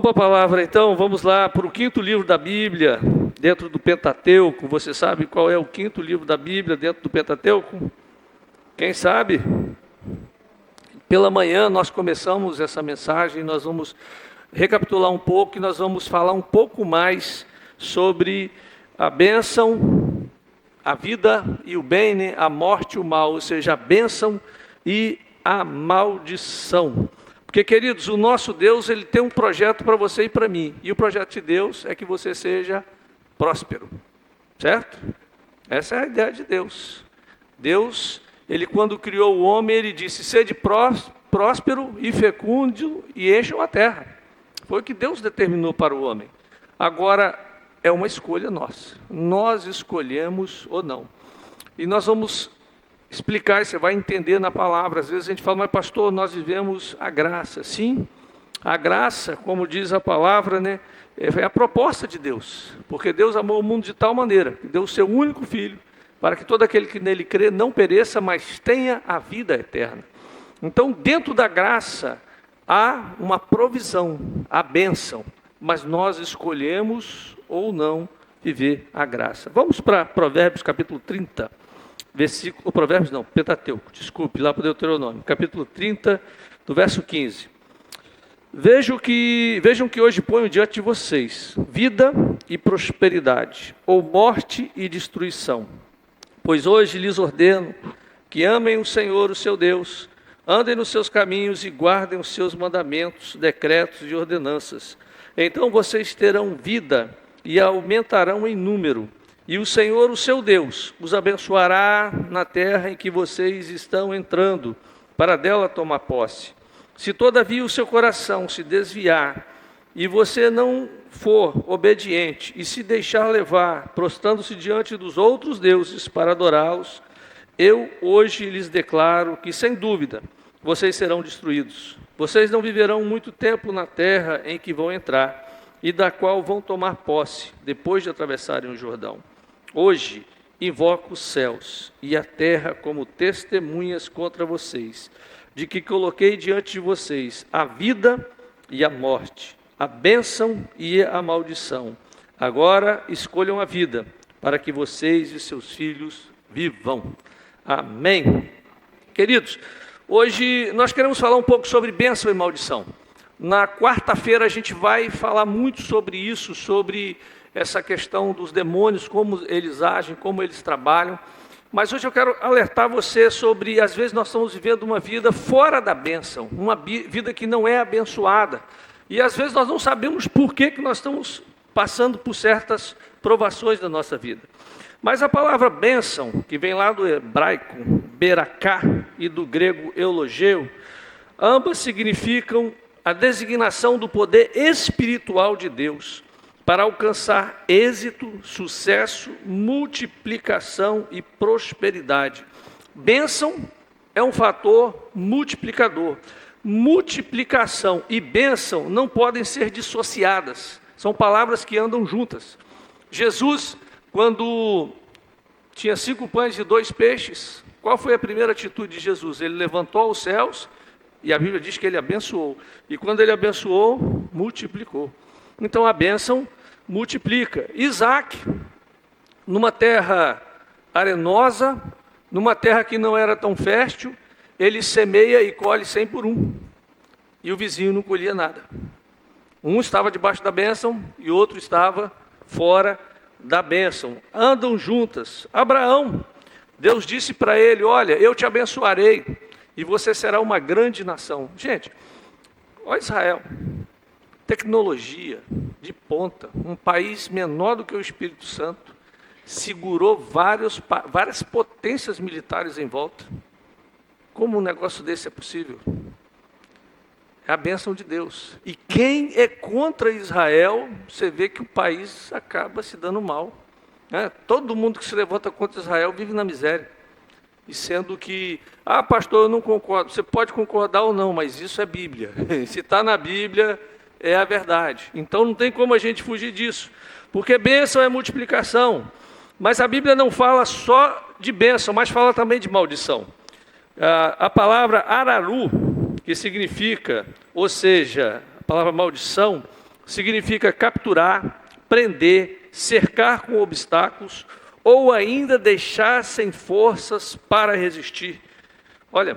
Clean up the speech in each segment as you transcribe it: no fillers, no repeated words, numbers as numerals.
Boa palavra, então, vamos lá para o quinto livro da Bíblia, dentro do Pentateuco. Você sabe qual é o quinto livro da Bíblia dentro do Pentateuco? Quem sabe? Pela manhã nós começamos essa mensagem, nós vamos recapitular um pouco e nós vamos falar um pouco mais sobre a bênção, a vida e o bem, né? A morte e o mal, ou seja, a bênção e a maldição. Porque, queridos, o nosso Deus, Ele tem um projeto para você e para mim. E o projeto de Deus é que você seja próspero. Certo? Essa é a ideia de Deus. Deus, Ele quando criou o homem, Ele disse, sede próspero e fecundo e encham a terra. Foi o que Deus determinou para o homem. Agora, é uma escolha nossa. Nós escolhemos ou não. E nós vamos explicar, você vai entender na palavra. Às vezes a gente fala, mas pastor, nós vivemos a graça. Sim, a graça, como diz a palavra, né, é a proposta de Deus. Porque Deus amou o mundo de tal maneira, que deu o seu único filho, para que todo aquele que nele crê não pereça, mas tenha a vida eterna. Então, dentro da graça, há uma provisão, a bênção, mas nós escolhemos ou não viver a graça. Vamos para Provérbios capítulo 30. Pentateuco, desculpe, lá para o Deuteronômio, capítulo 30, do verso 15. Vejam que hoje ponho diante de vocês vida e prosperidade, ou morte e destruição. Pois hoje lhes ordeno que amem o Senhor, o seu Deus, andem nos seus caminhos e guardem os seus mandamentos, decretos e ordenanças. Então vocês terão vida e aumentarão em número. E o Senhor, o seu Deus, os abençoará na terra em que vocês estão entrando, para dela tomar posse. Se todavia o seu coração se desviar, e você não for obediente, e se deixar levar, prostrando-se diante dos outros deuses para adorá-los, eu hoje lhes declaro que, sem dúvida, vocês serão destruídos. Vocês não viverão muito tempo na terra em que vão entrar, e da qual vão tomar posse, depois de atravessarem o Jordão. Hoje invoco os céus e a terra como testemunhas contra vocês, de que coloquei diante de vocês a vida e a morte, a bênção e a maldição. Agora escolham a vida, para que vocês e seus filhos vivam. Amém. Queridos, hoje nós queremos falar um pouco sobre bênção e maldição. Na quarta-feira a gente vai falar muito sobre isso, sobre essa questão dos demônios, como eles agem, como eles trabalham. Mas hoje eu quero alertar você sobre, às vezes nós estamos vivendo uma vida fora da bênção, uma vida que não é abençoada. E às vezes nós não sabemos por que nós estamos passando por certas provações da nossa vida. Mas a palavra bênção, que vem lá do hebraico, beraká, e do grego eulogeu, ambas significam a designação do poder espiritual de Deus para alcançar êxito, sucesso, multiplicação e prosperidade. Bênção é um fator multiplicador. Multiplicação e bênção não podem ser dissociadas. São palavras que andam juntas. Jesus, quando tinha 5 pães e 2 peixes, qual foi a primeira atitude de Jesus? Ele levantou os céus e a Bíblia diz que ele abençoou. E quando ele abençoou, multiplicou. Então a bênção multiplica. Isaac, numa terra arenosa, numa terra que não era tão fértil, ele semeia e colhe 100 por 1. E o vizinho não colhia nada. Um estava debaixo da bênção e outro estava fora da bênção. Andam juntas. Abraão, Deus disse para ele, olha, eu te abençoarei e você será uma grande nação. Gente, olha Israel. Tecnologia de ponta, um país menor do que o Espírito Santo, segurou várias potências militares em volta. Como um negócio desse é possível? É a bênção de Deus. E quem é contra Israel, você vê que o país acaba se dando mal. Né? Todo mundo que se levanta contra Israel vive na miséria. E sendo que, pastor, eu não concordo. Você pode concordar ou não, mas isso é Bíblia. Se está na Bíblia, é a verdade. Então não tem como a gente fugir disso. Porque bênção é multiplicação. Mas a Bíblia não fala só de bênção, mas fala também de maldição. A palavra araru, que significa, ou seja, a palavra maldição, significa capturar, prender, cercar com obstáculos ou ainda deixar sem forças para resistir. Olha,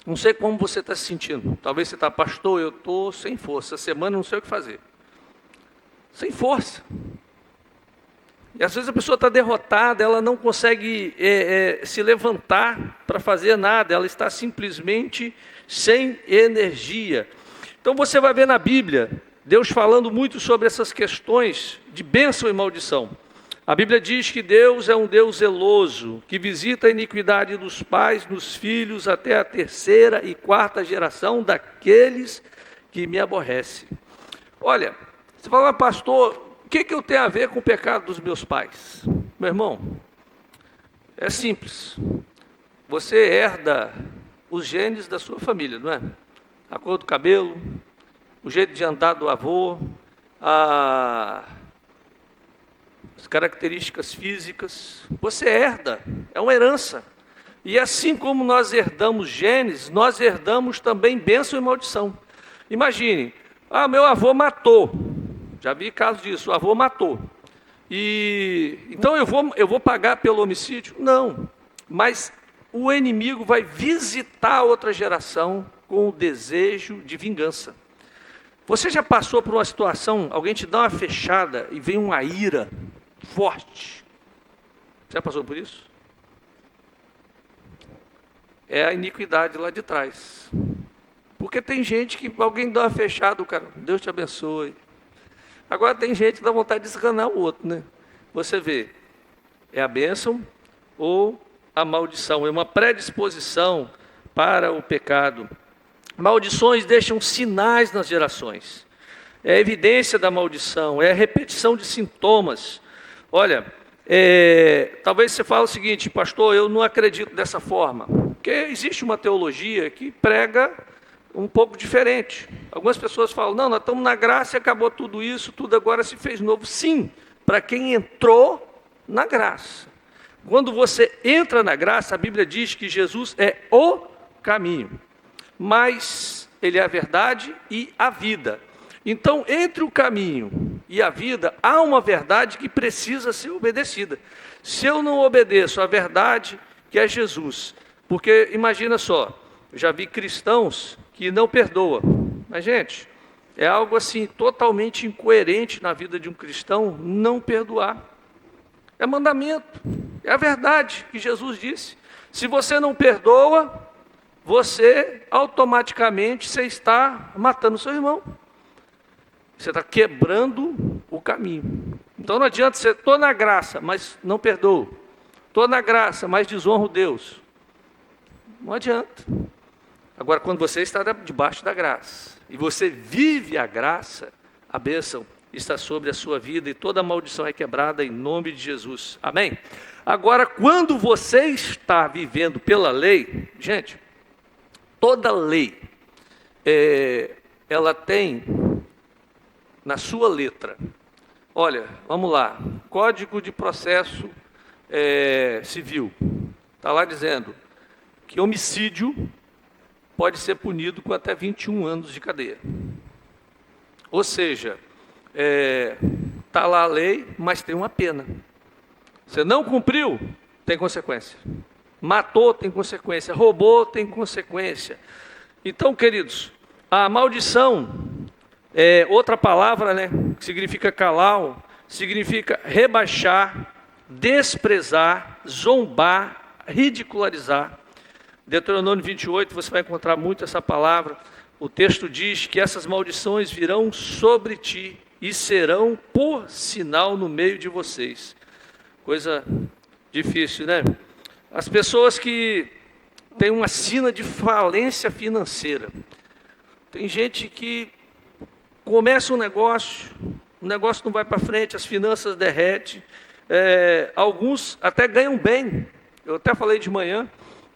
não sei como você está se sentindo. Talvez você está, pastor, eu estou sem força. Essa semana não sei o que fazer. Sem força. E às vezes a pessoa está derrotada, ela não consegue se levantar para fazer nada. Ela está simplesmente sem energia. Então você vai ver na Bíblia, Deus falando muito sobre essas questões de bênção e maldição. A Bíblia diz que Deus é um Deus zeloso, que visita a iniquidade dos pais nos filhos até a terceira e quarta geração daqueles que me aborrecem. Olha, você fala, pastor, o que eu tenho a ver com o pecado dos meus pais? Meu irmão, é simples. Você herda os genes da sua família, não é? A cor do cabelo, o jeito de andar do avô, as características físicas. Você herda, é uma herança. E assim como nós herdamos genes, nós herdamos também bênção e maldição. Imagine, meu avô matou. Já vi casos disso, o avô matou. Então eu vou pagar pelo homicídio? Não, mas o inimigo vai visitar a outra geração com o desejo de vingança. Você já passou por uma situação, alguém te dá uma fechada e vem uma ira forte? Já passou por isso? É a iniquidade lá de trás. Porque tem gente que alguém dá uma fechada, o cara, Deus te abençoe. Agora tem gente que dá vontade de esganar o outro, né? Você vê, é a bênção ou a maldição, é uma predisposição para o pecado. Maldições deixam sinais nas gerações. É a evidência da maldição, é a repetição de sintomas. Olha, talvez você fale o seguinte, pastor, eu não acredito dessa forma. Porque existe uma teologia que prega um pouco diferente. Algumas pessoas falam, não, nós estamos na graça e acabou tudo isso, tudo agora se fez novo. Sim, para quem entrou na graça. Quando você entra na graça, a Bíblia diz que Jesus é o caminho. Mas ele é a verdade e a vida. Então, entre o caminho e a vida, há uma verdade que precisa ser obedecida. Se eu não obedeço à verdade, que é Jesus, porque imagina só, eu já vi cristãos que não perdoam. Mas, gente, é algo assim totalmente incoerente na vida de um cristão não perdoar. É mandamento, é a verdade que Jesus disse. Se você não perdoa, você automaticamente está matando o seu irmão. Você está quebrando o caminho. Então não adianta você, estou na graça, mas não perdoo. Estou na graça, mas desonro Deus. Não adianta. Agora, quando você está debaixo da graça, e você vive a graça, a bênção está sobre a sua vida, e toda maldição é quebrada em nome de Jesus. Amém? Agora, quando você está vivendo pela lei, gente, toda lei, ela tem na sua letra, olha, vamos lá, Código de Processo Civil, está lá dizendo que homicídio pode ser punido com até 21 anos de cadeia. Ou seja, está lá a lei, mas tem uma pena. Você não cumpriu, tem consequência. Matou, tem consequência. Roubou, tem consequência. Então, queridos, a maldição é outra palavra, né, que significa calau, significa rebaixar, desprezar, zombar, ridicularizar. Deuteronômio 28, você vai encontrar muito essa palavra. O texto diz que essas maldições virão sobre ti e serão por sinal no meio de vocês. Coisa difícil, né? As pessoas que têm uma sina de falência financeira. Tem gente que começa um negócio, o negócio não vai para frente, as finanças derretem. Alguns até ganham bem. Eu até falei de manhã,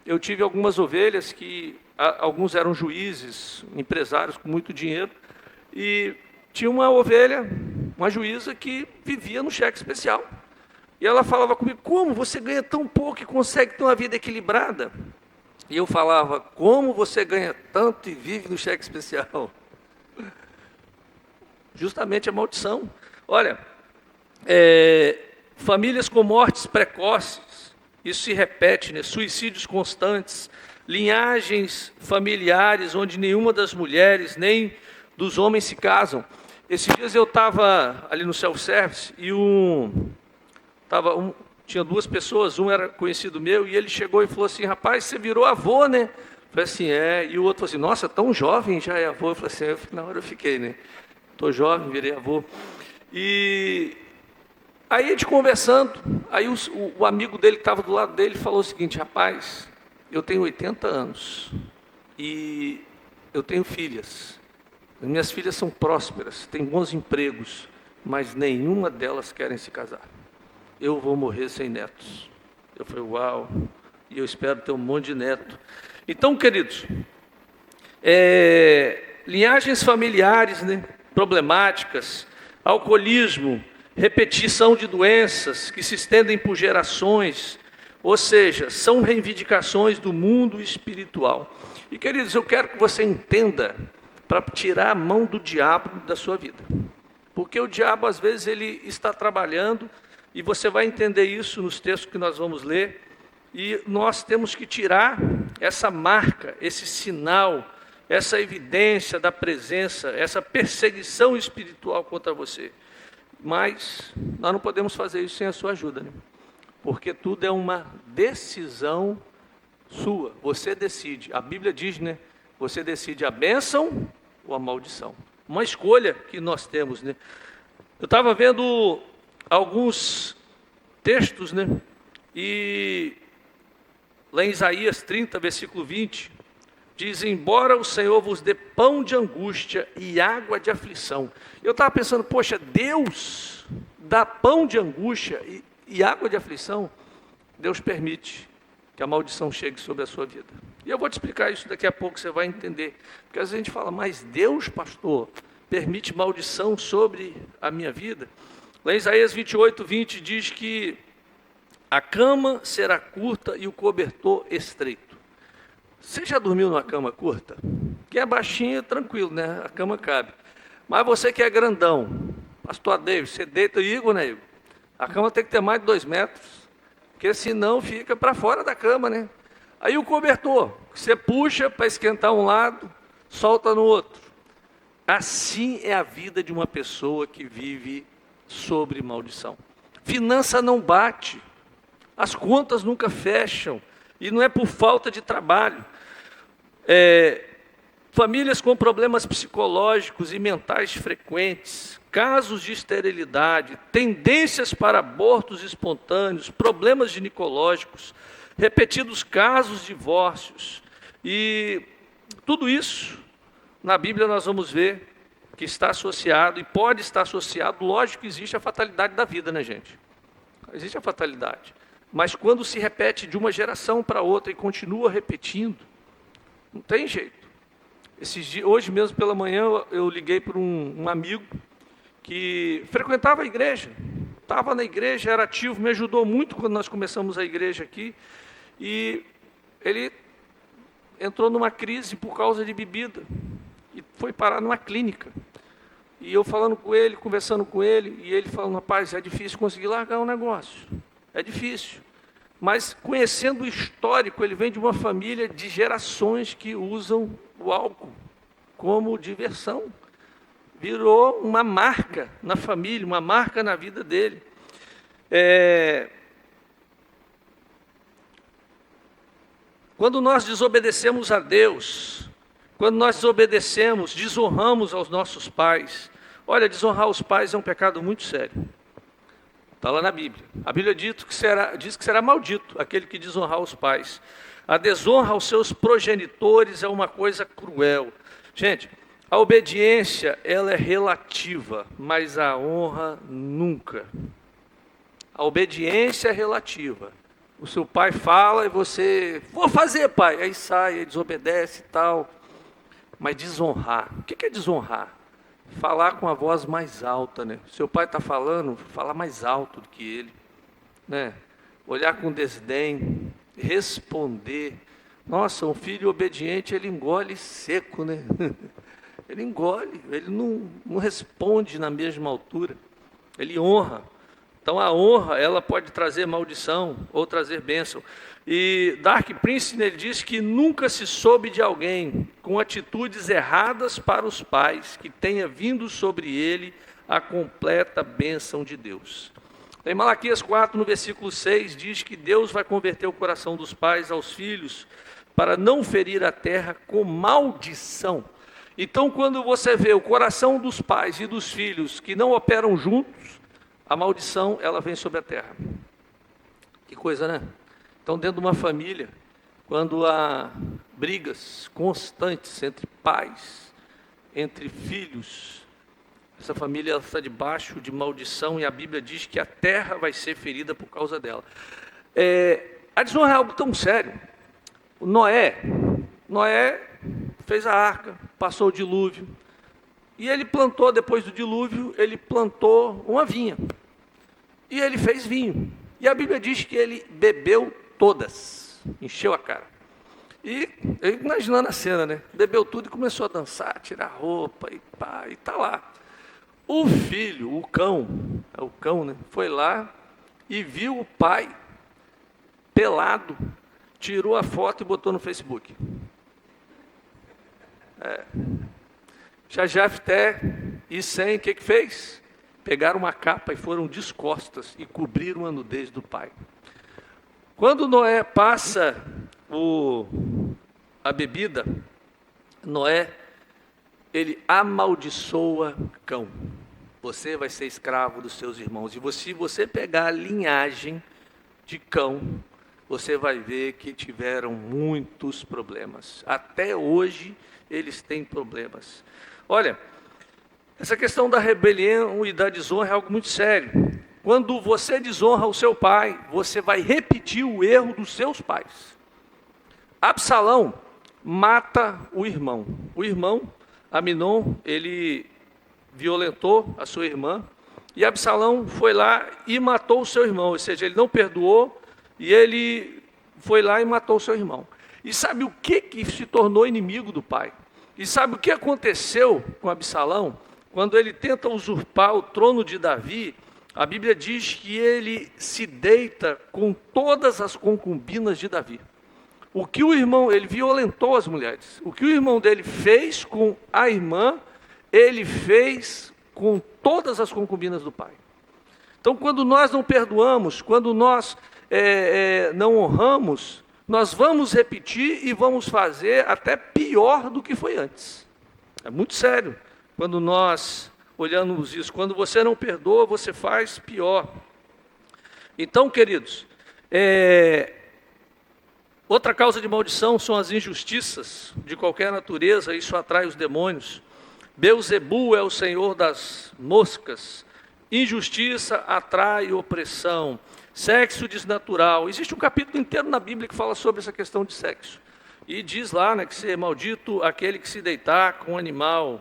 eu tive algumas ovelhas que alguns eram juízes, empresários com muito dinheiro, e tinha uma ovelha, uma juíza que vivia no cheque especial. E ela falava comigo, como você ganha tão pouco e consegue ter uma vida equilibrada? E eu falava, como você ganha tanto e vive no cheque especial? Justamente a maldição. Olha, famílias com mortes precoces, isso se repete, né? Suicídios constantes, linhagens familiares onde nenhuma das mulheres nem dos homens se casam. Esses dias eu estava ali no self-service e tinha duas pessoas, um era conhecido meu, e ele chegou e falou assim: rapaz, você virou avô, né? Eu falei assim, e o outro falou assim: nossa, tão jovem já é avô. Eu falei assim, na hora eu fiquei, né? Estou jovem, virei avô. E aí a gente conversando, aí o amigo dele que estava do lado dele falou o seguinte: rapaz, eu tenho 80 anos e eu tenho filhas. As minhas filhas são prósperas, têm bons empregos, mas nenhuma delas querem se casar. Eu vou morrer sem netos. Eu falei, uau, e eu espero ter um monte de neto. Então, queridos, linhagens familiares, né, problemáticas, alcoolismo, repetição de doenças que se estendem por gerações, ou seja, são reivindicações do mundo espiritual. E, queridos, eu quero que você entenda, para tirar a mão do diabo da sua vida. Porque o diabo, às vezes, ele está trabalhando, e você vai entender isso nos textos que nós vamos ler, e nós temos que tirar essa marca, esse sinal, essa evidência da presença, essa perseguição espiritual contra você. Mas nós não podemos fazer isso sem a sua ajuda, né? Porque tudo é uma decisão sua, você decide. A Bíblia diz, né? Você decide a bênção ou a maldição. Uma escolha que nós temos, né? Eu estava vendo alguns textos, né? E lá em Isaías 30, versículo 20, diz: embora o Senhor vos dê pão de angústia e água de aflição. Eu estava pensando, poxa, Deus dá pão de angústia e água de aflição. Deus permite que a maldição chegue sobre a sua vida. E eu vou te explicar isso daqui a pouco, você vai entender. Porque às vezes a gente fala, mas Deus, pastor, permite maldição sobre a minha vida? Lá em Isaías 28, 20 diz que a cama será curta e o cobertor estreito. Você já dormiu numa cama curta? Quem é baixinho, tranquilo, né? A cama cabe. Mas você que é grandão, pastor David, você deita, Igor, né, Igor? A cama tem que ter mais de 2 metros, porque senão fica para fora da cama, né? Aí o cobertor, você puxa para esquentar um lado, solta no outro. Assim é a vida de uma pessoa que vive sobre maldição. Finança não bate, as contas nunca fecham, e não é por falta de trabalho. Famílias com problemas psicológicos e mentais frequentes, casos de esterilidade, tendências para abortos espontâneos, problemas ginecológicos, repetidos casos de divórcios. E tudo isso, na Bíblia nós vamos ver que está associado, e pode estar associado, lógico que existe a fatalidade da vida, né, gente? Existe a fatalidade. Mas quando se repete de uma geração para outra e continua repetindo, não tem jeito. Hoje mesmo pela manhã eu liguei para um amigo que frequentava a igreja, estava na igreja, era ativo, me ajudou muito quando nós começamos a igreja aqui, e ele entrou numa crise por causa de bebida e foi parar numa clínica. E eu falando com ele, conversando com ele, e ele falando, rapaz, é difícil conseguir largar o negócio, é difícil. Mas conhecendo o histórico, ele vem de uma família de gerações que usam o álcool como diversão. Virou uma marca na família, uma marca na vida dele. Quando nós desobedecemos a Deus, quando nós desobedecemos, desonramos aos nossos pais. Olha, desonrar os pais é um pecado muito sério. Está lá na Bíblia. A Bíblia diz que será maldito aquele que desonrar os pais. A desonra aos seus progenitores é uma coisa cruel. Gente, a obediência, ela é relativa, mas a honra nunca. A obediência é relativa. O seu pai fala e você, vou fazer, pai. Aí sai, desobedece e tal. Mas desonrar, o que é desonrar? Falar com a voz mais alta, né? Seu pai está falando, falar mais alto do que ele, né? Olhar com desdém, responder. Nossa, um filho obediente, ele engole seco, né? ele engole, ele não responde na mesma altura, ele honra. Então a honra, ela pode trazer maldição ou trazer bênção. E Dark Prince, ele diz que nunca se soube de alguém com atitudes erradas para os pais que tenha vindo sobre ele a completa bênção de Deus. Em Malaquias 4, no versículo 6, diz que Deus vai converter o coração dos pais aos filhos para não ferir a terra com maldição. Então, quando você vê o coração dos pais e dos filhos que não operam juntos, a maldição, ela vem sobre a terra. Que coisa, né? Então, dentro de uma família, quando há brigas constantes entre pais, entre filhos, essa família ela está debaixo de maldição e a Bíblia diz que a terra vai ser ferida por causa dela. A desonra é algo tão sério. Noé fez a arca, passou o dilúvio, e ele plantou, depois do dilúvio, ele plantou uma vinha. E ele fez vinho. E a Bíblia diz que ele bebeu todas, encheu a cara. E eu imaginando a cena, né? Bebeu tudo e começou a dançar, tirar roupa e pá, e tá lá. O filho, o cão, né? Foi lá e viu o pai pelado, tirou a foto e botou no Facebook. Jefté e Sem, o que fez? Pegaram uma capa e foram descostas e cobriram a nudez do pai. Quando Noé passa a bebida, Noé, ele amaldiçoa cão. Você vai ser escravo dos seus irmãos. E se você pegar a linhagem de cão, você vai ver que tiveram muitos problemas. Até hoje, eles têm problemas. Olha, essa questão da rebelião e da desonra é algo muito sério. Quando você desonra o seu pai, você vai repetir o erro dos seus pais. Absalão mata o irmão. O irmão, Aminon, ele violentou a sua irmã. E Absalão foi lá e matou o seu irmão. Ou seja, ele não perdoou e ele foi lá e matou o seu irmão. E sabe o que se tornou inimigo do pai? E sabe o que aconteceu com Absalão? Quando ele tenta usurpar o trono de Davi, a Bíblia diz que ele se deita com todas as concubinas de Davi. O que o irmão, ele violentou as mulheres. O que o irmão dele fez com a irmã, ele fez com todas as concubinas do pai. Então, quando nós não perdoamos, quando nós não honramos, nós vamos repetir e vamos fazer até pior do que foi antes. É muito sério. Quando nós olhamos isso, quando você não perdoa, você faz pior. Então, queridos, outra causa de maldição são as injustiças de qualquer natureza, isso atrai os demônios. Beelzebu é o senhor das moscas. Injustiça atrai opressão. Sexo desnatural. Existe um capítulo inteiro na Bíblia que fala sobre essa questão de sexo. E diz lá, né, que se é maldito aquele que se deitar com um animal.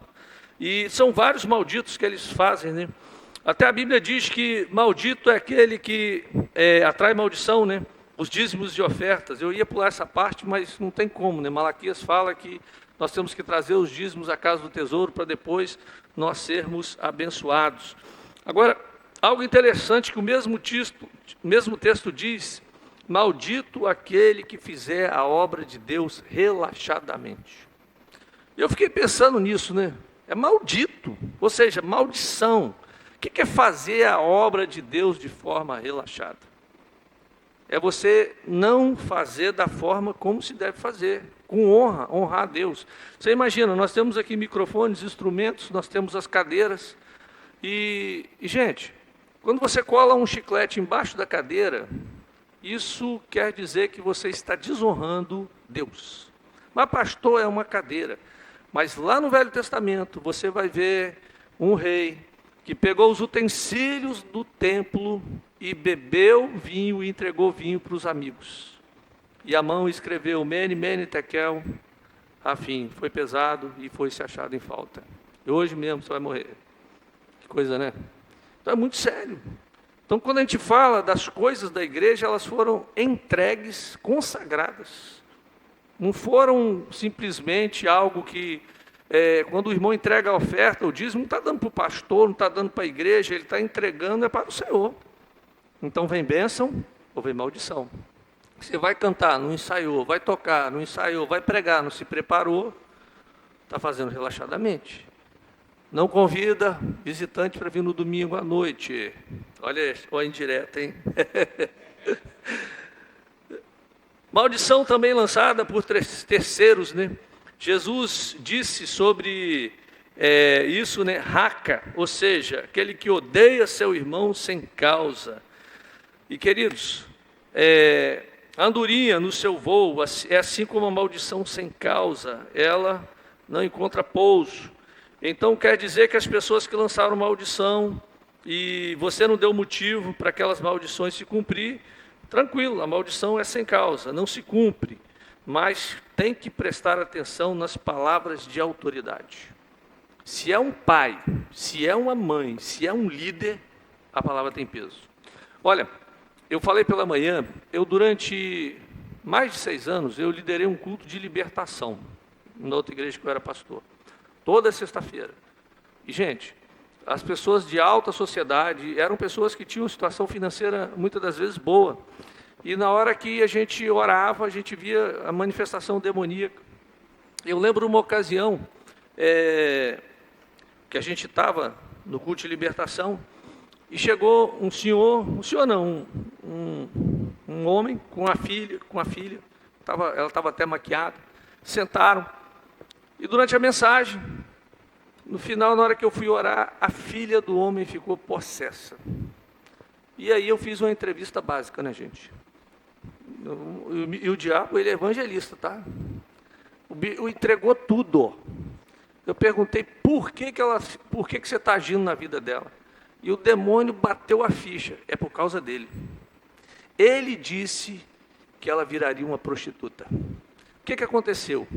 E são vários malditos que eles fazem, né? Até a Bíblia diz que maldito é aquele que atrai maldição, né? Os dízimos de ofertas. Eu ia pular essa parte, mas não tem como, né? Malaquias fala que nós temos que trazer os dízimos à casa do tesouro para depois nós sermos abençoados. Agora, algo interessante que o mesmo texto diz: maldito aquele que fizer a obra de Deus relaxadamente. Eu fiquei pensando nisso, né? É maldito, ou seja, maldição. O que é fazer a obra de Deus de forma relaxada? É você não fazer da forma como se deve fazer, com honra, honrar a Deus. Você imagina, nós temos aqui microfones, instrumentos, nós temos as cadeiras. E gente, quando você cola um chiclete embaixo da cadeira, isso quer dizer que você está desonrando Deus. Mas pastor, é uma cadeira. Mas lá no Velho Testamento, você vai ver um rei que pegou os utensílios do templo e bebeu vinho e entregou vinho para os amigos. E a mão escreveu, Mene, Mene, Tekel, afim, foi pesado e foi se achado em falta. E hoje mesmo você vai morrer. Que coisa, né? Então é muito sério. Então quando a gente fala das coisas da igreja, elas foram entregues, consagradas. Não foram simplesmente algo que Quando o irmão entrega a oferta, o dízimo não está dando para o pastor, não está dando para a igreja, ele está entregando para o Senhor. Então vem bênção ou vem maldição. Você vai cantar, não ensaiou, vai tocar, não ensaiou, vai pregar, não se preparou, está fazendo relaxadamente. Não convida visitante para vir no domingo à noite. Olha a indireta, hein? Maldição também lançada por terceiros, né? Jesus disse sobre isso, né? Raca, ou seja, aquele que odeia seu irmão sem causa. E queridos, a andorinha no seu voo é assim como a maldição sem causa, ela não encontra pouso. Então quer dizer que as pessoas que lançaram maldição e você não deu motivo para aquelas maldições se cumprir, tranquilo, a maldição é sem causa, não se cumpre, mas tem que prestar atenção nas palavras de autoridade. Se é um pai, se é uma mãe, se é um líder, a palavra tem peso. Olha, eu falei pela manhã, durante mais de 6 anos, eu liderei um culto de libertação, na outra igreja que eu era pastor, toda sexta-feira. E, gente, as pessoas de alta sociedade eram pessoas que tinham situação financeira, muitas das vezes, boa. E na hora que a gente orava, a gente via a manifestação demoníaca. Eu lembro uma ocasião que a gente estava no culto de libertação, e chegou um homem com a filha, ela estava até maquiada, sentaram, e durante a mensagem, no final, na hora que eu fui orar, a filha do homem ficou possessa. E aí eu fiz uma entrevista básica, né, gente? E o diabo, ele é evangelista, tá? O entregou tudo. Eu perguntei por que você está agindo na vida dela? E o demônio bateu a ficha, é por causa dele. Ele disse que ela viraria uma prostituta. O que aconteceu?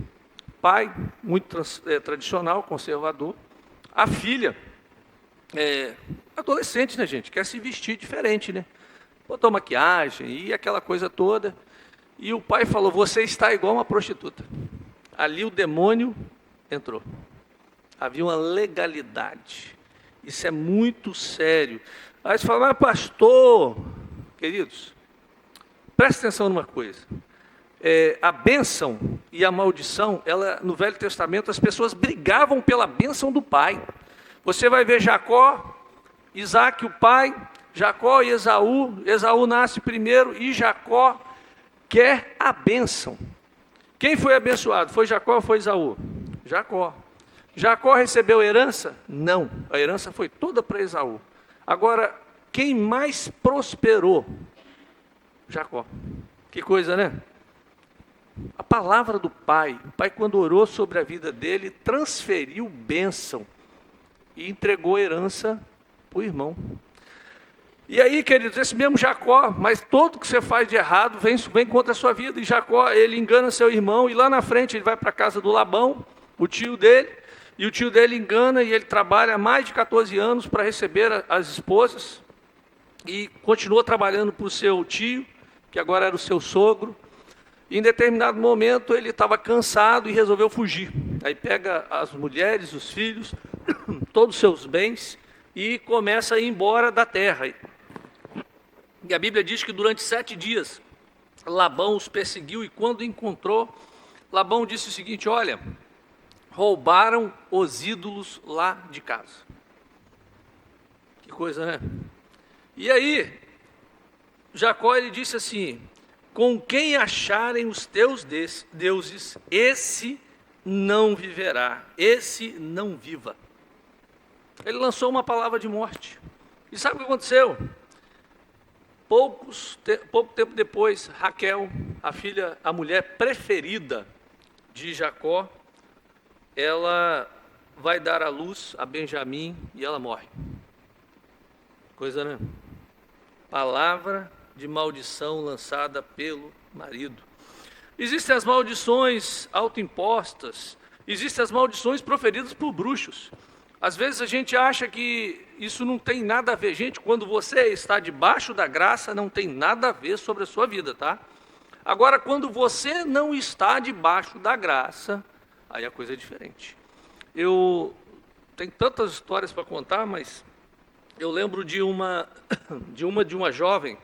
Pai, muito tradicional, conservador. A filha, adolescente, né, gente? Quer se vestir diferente, né? Botou maquiagem e aquela coisa toda. E o pai falou, você está igual uma prostituta. Ali o demônio entrou. Havia uma legalidade. Isso é muito sério. Aí você fala, mas pastor, queridos, presta atenção numa coisa. A bênção e a maldição, no Velho Testamento, as pessoas brigavam pela bênção do pai. Você vai ver Jacó, Isaac, o pai, Jacó e Esaú. Esaú nasce primeiro e Jacó quer a bênção. Quem foi abençoado? Foi Jacó ou foi Esaú? Jacó. Jacó recebeu herança? Não, a herança foi toda para Esaú. Agora, quem mais prosperou? Jacó. Que coisa, né? A palavra do pai, o pai quando orou sobre a vida dele, transferiu bênção e entregou herança para o irmão. E aí, queridos, esse mesmo Jacó, mas tudo que você faz de errado vem contra a sua vida. E Jacó, ele engana seu irmão e lá na frente ele vai para a casa do Labão, o tio dele, e o tio dele engana e ele trabalha mais de 14 anos para receber as esposas e continua trabalhando para o seu tio, que agora era o seu sogro. E em determinado momento ele estava cansado e resolveu fugir. Aí pega as mulheres, os filhos, todos os seus bens e começa a ir embora da terra. E a Bíblia diz que durante 7 dias Labão os perseguiu e quando encontrou, Labão disse o seguinte, olha, roubaram os ídolos lá de casa. Que coisa, né? E aí, Jacó ele disse assim, com quem acharem os teus deuses, esse não viverá, esse não viva. Ele lançou uma palavra de morte. E sabe o que aconteceu? Pouco tempo depois, Raquel, a mulher preferida de Jacó, ela vai dar à luz a Benjamim e ela morre. Coisa, né? Palavra de maldição lançada pelo marido. Existem as maldições autoimpostas, existem as maldições proferidas por bruxos. Às vezes a gente acha que isso não tem nada a ver. Gente, quando você está debaixo da graça, não tem nada a ver sobre a sua vida, tá? Agora, quando você não está debaixo da graça, aí a coisa é diferente. Eu tenho tantas histórias para contar, mas eu lembro de uma jovem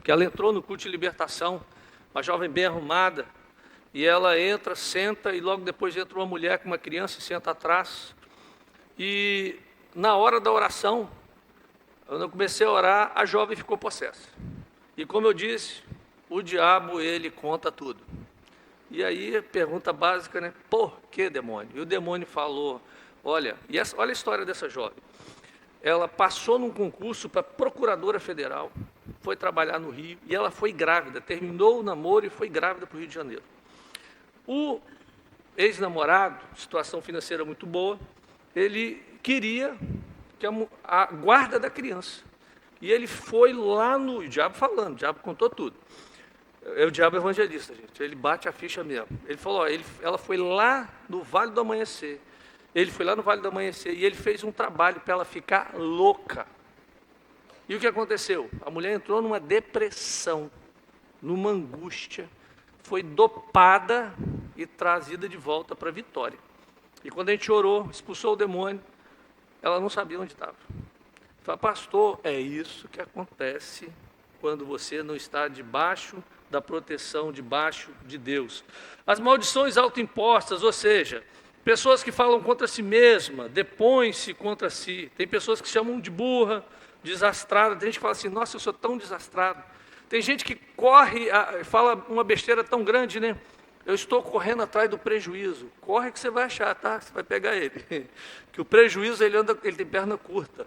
que ela entrou no culto de libertação, uma jovem bem arrumada, e ela entra, senta, e logo depois entra uma mulher com uma criança e senta atrás. E na hora da oração, quando eu comecei a orar, a jovem ficou possessa. E como eu disse, o diabo, ele conta tudo. E aí, pergunta básica, né? Por que demônio? E o demônio falou, olha a história dessa jovem. Ela passou num concurso para procuradora federal, foi trabalhar no Rio, e ela foi grávida, terminou o namoro e foi grávida para o Rio de Janeiro. O ex-namorado, situação financeira muito boa, ele queria que a guarda da criança. E ele foi lá no... O diabo falando, o diabo contou tudo. É o diabo evangelista, gente. Ele bate a ficha mesmo. Ele falou, ela foi lá no Vale do Amanhecer. Ele foi lá no Vale do Amanhecer e ele fez um trabalho para ela ficar louca. E o que aconteceu? A mulher entrou numa depressão, numa angústia, foi dopada e trazida de volta para a vitória. E quando a gente orou, expulsou o demônio, ela não sabia onde estava. Falei, pastor, é isso que acontece quando você não está debaixo da proteção, debaixo de Deus. As maldições autoimpostas, ou seja, pessoas que falam contra si mesma, depõem-se contra si. Tem pessoas que chamam de burra, desastrada. Tem gente que fala assim, nossa, eu sou tão desastrado. Tem gente que corre, fala uma besteira tão grande, né? Eu estou correndo atrás do prejuízo. Corre que você vai achar, tá? Você vai pegar ele. Que o prejuízo, ele tem perna curta.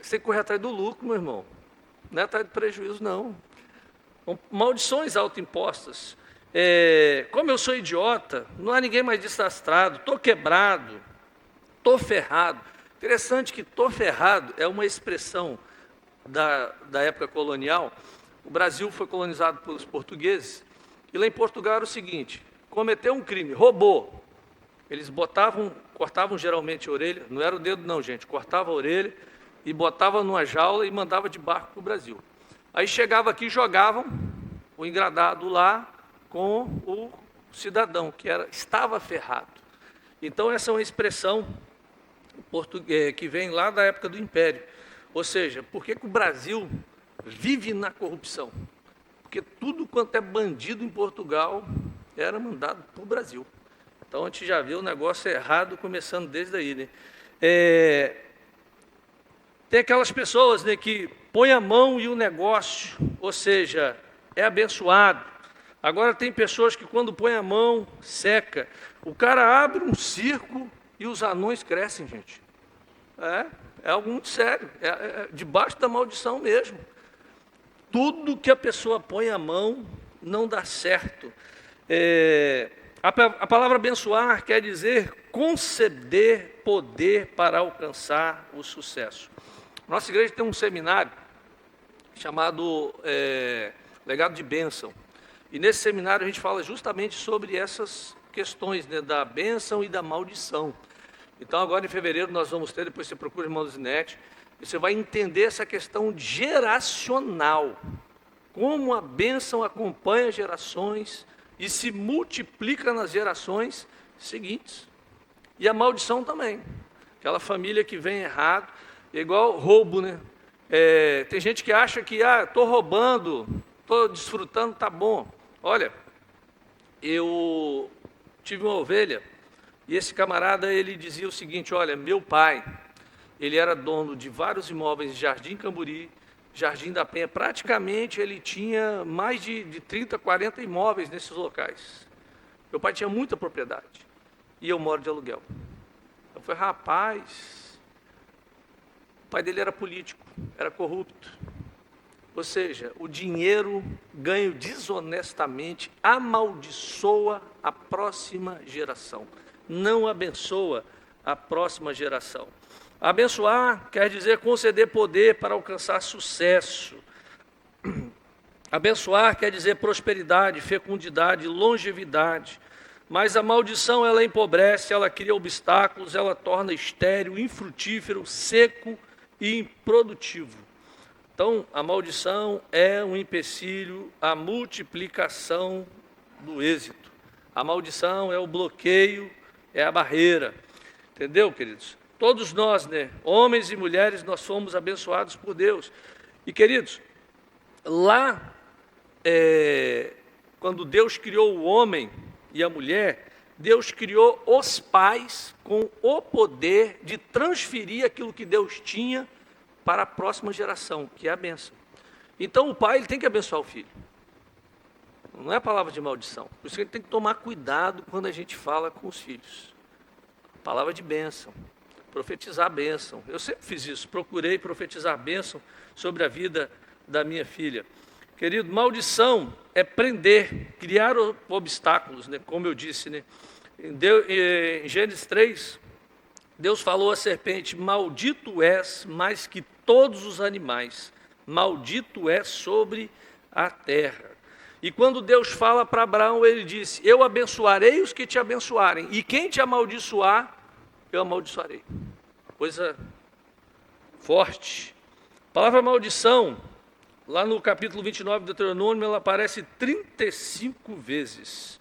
Você tem que correr atrás do lucro, meu irmão. Não é atrás do prejuízo, não. Maldições autoimpostas. Como eu sou idiota, não há ninguém mais desastrado, estou quebrado, estou ferrado. Interessante que estou ferrado é uma expressão da época colonial. O Brasil foi colonizado pelos portugueses, e lá em Portugal era o seguinte, cometeu um crime, roubou. Eles cortavam geralmente a orelha, não era o dedo não, gente, cortava a orelha e botava numa jaula e mandava de barco para o Brasil. Aí chegava aqui e jogavam o engradado lá com o cidadão, que estava ferrado. Então, essa é uma expressão que vem lá da época do Império. Ou seja, por que o Brasil vive na corrupção? Porque tudo quanto é bandido em Portugal era mandado para o Brasil. Então, a gente já vê o negócio errado começando desde aí, né? Tem aquelas pessoas, né, que põem a mão e o negócio, ou seja, é abençoado. Agora tem pessoas que quando põe a mão, seca. O cara abre um circo e os anões crescem, gente. É algo muito sério, debaixo da maldição mesmo. Tudo que a pessoa põe a mão não dá certo. A palavra abençoar quer dizer conceder poder para alcançar o sucesso. Nossa igreja tem um seminário chamado Legado de Bênção. E nesse seminário a gente fala justamente sobre essas questões, né, da bênção e da maldição. Então agora em fevereiro nós vamos ter, depois você procura o irmão Zinete, e você vai entender essa questão geracional. Como a bênção acompanha gerações e se multiplica nas gerações seguintes. E a maldição também. Aquela família que vem errado, é igual roubo, né? Tem gente que acha que, estou roubando, estou desfrutando, tá bom. Olha, eu tive uma ovelha e esse camarada, ele dizia o seguinte, olha, meu pai, ele era dono de vários imóveis em Jardim Camburi, Jardim da Penha, praticamente ele tinha mais de 30, 40 imóveis nesses locais. Meu pai tinha muita propriedade e eu moro de aluguel. Eu falei, rapaz, o pai dele era político, era corrupto. Ou seja, o dinheiro ganho desonestamente amaldiçoa a próxima geração, não abençoa a próxima geração. Abençoar quer dizer conceder poder para alcançar sucesso. Abençoar quer dizer prosperidade, fecundidade, longevidade. Mas a maldição, ela empobrece, ela cria obstáculos, ela torna estéril, infrutífero, seco e improdutivo. Então, a maldição é um empecilho à multiplicação do êxito. A maldição é o bloqueio, é a barreira. Entendeu, queridos? Todos nós, né, homens e mulheres, nós fomos abençoados por Deus. E, queridos, lá, quando Deus criou o homem e a mulher, Deus criou os pais com o poder de transferir aquilo que Deus tinha para a próxima geração, que é a bênção. Então, o pai ele tem que abençoar o filho. Não é palavra de maldição. Por isso que a gente tem que tomar cuidado quando a gente fala com os filhos. Palavra de bênção. Profetizar bênção. Eu sempre fiz isso. Procurei profetizar bênção sobre a vida da minha filha. Querido, maldição é prender, criar obstáculos, né? Como eu disse, né? Em Gênesis 3, Deus falou à serpente: maldito és mais que todos os animais, maldito é sobre a terra. E quando Deus fala para Abraão, ele disse: eu abençoarei os que te abençoarem, e quem te amaldiçoar, eu amaldiçoarei. Coisa forte. A palavra maldição, lá no capítulo 29 do Deuteronômio, ela aparece 35 vezes.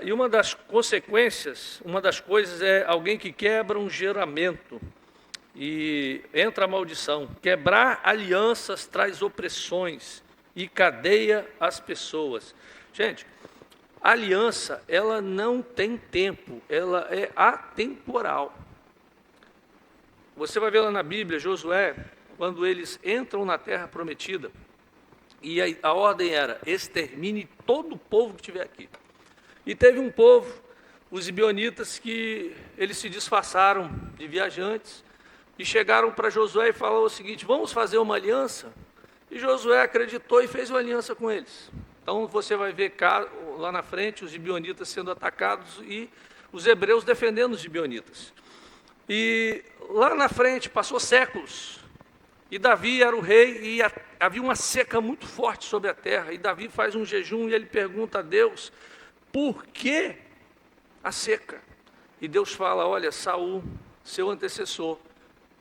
E uma das consequências, uma das coisas é alguém que quebra um juramento e entra a maldição. Quebrar alianças traz opressões e cadeia as pessoas. Gente, a aliança, ela não tem tempo, ela é atemporal. Você vai ver lá na Bíblia, Josué, quando eles entram na terra prometida, e a ordem era: extermine todo o povo que estiver aqui. E teve um povo, os gibeonitas, que eles se disfarçaram de viajantes e chegaram para Josué e falaram o seguinte: vamos fazer uma aliança? E Josué acreditou e fez uma aliança com eles. Então você vai ver lá na frente os gibeonitas sendo atacados e os hebreus defendendo os gibeonitas. E lá na frente passou séculos. E Davi era o rei e havia uma seca muito forte sobre a terra. E Davi faz um jejum e ele pergunta a Deus: por que a seca? E Deus fala: olha, Saul, seu antecessor,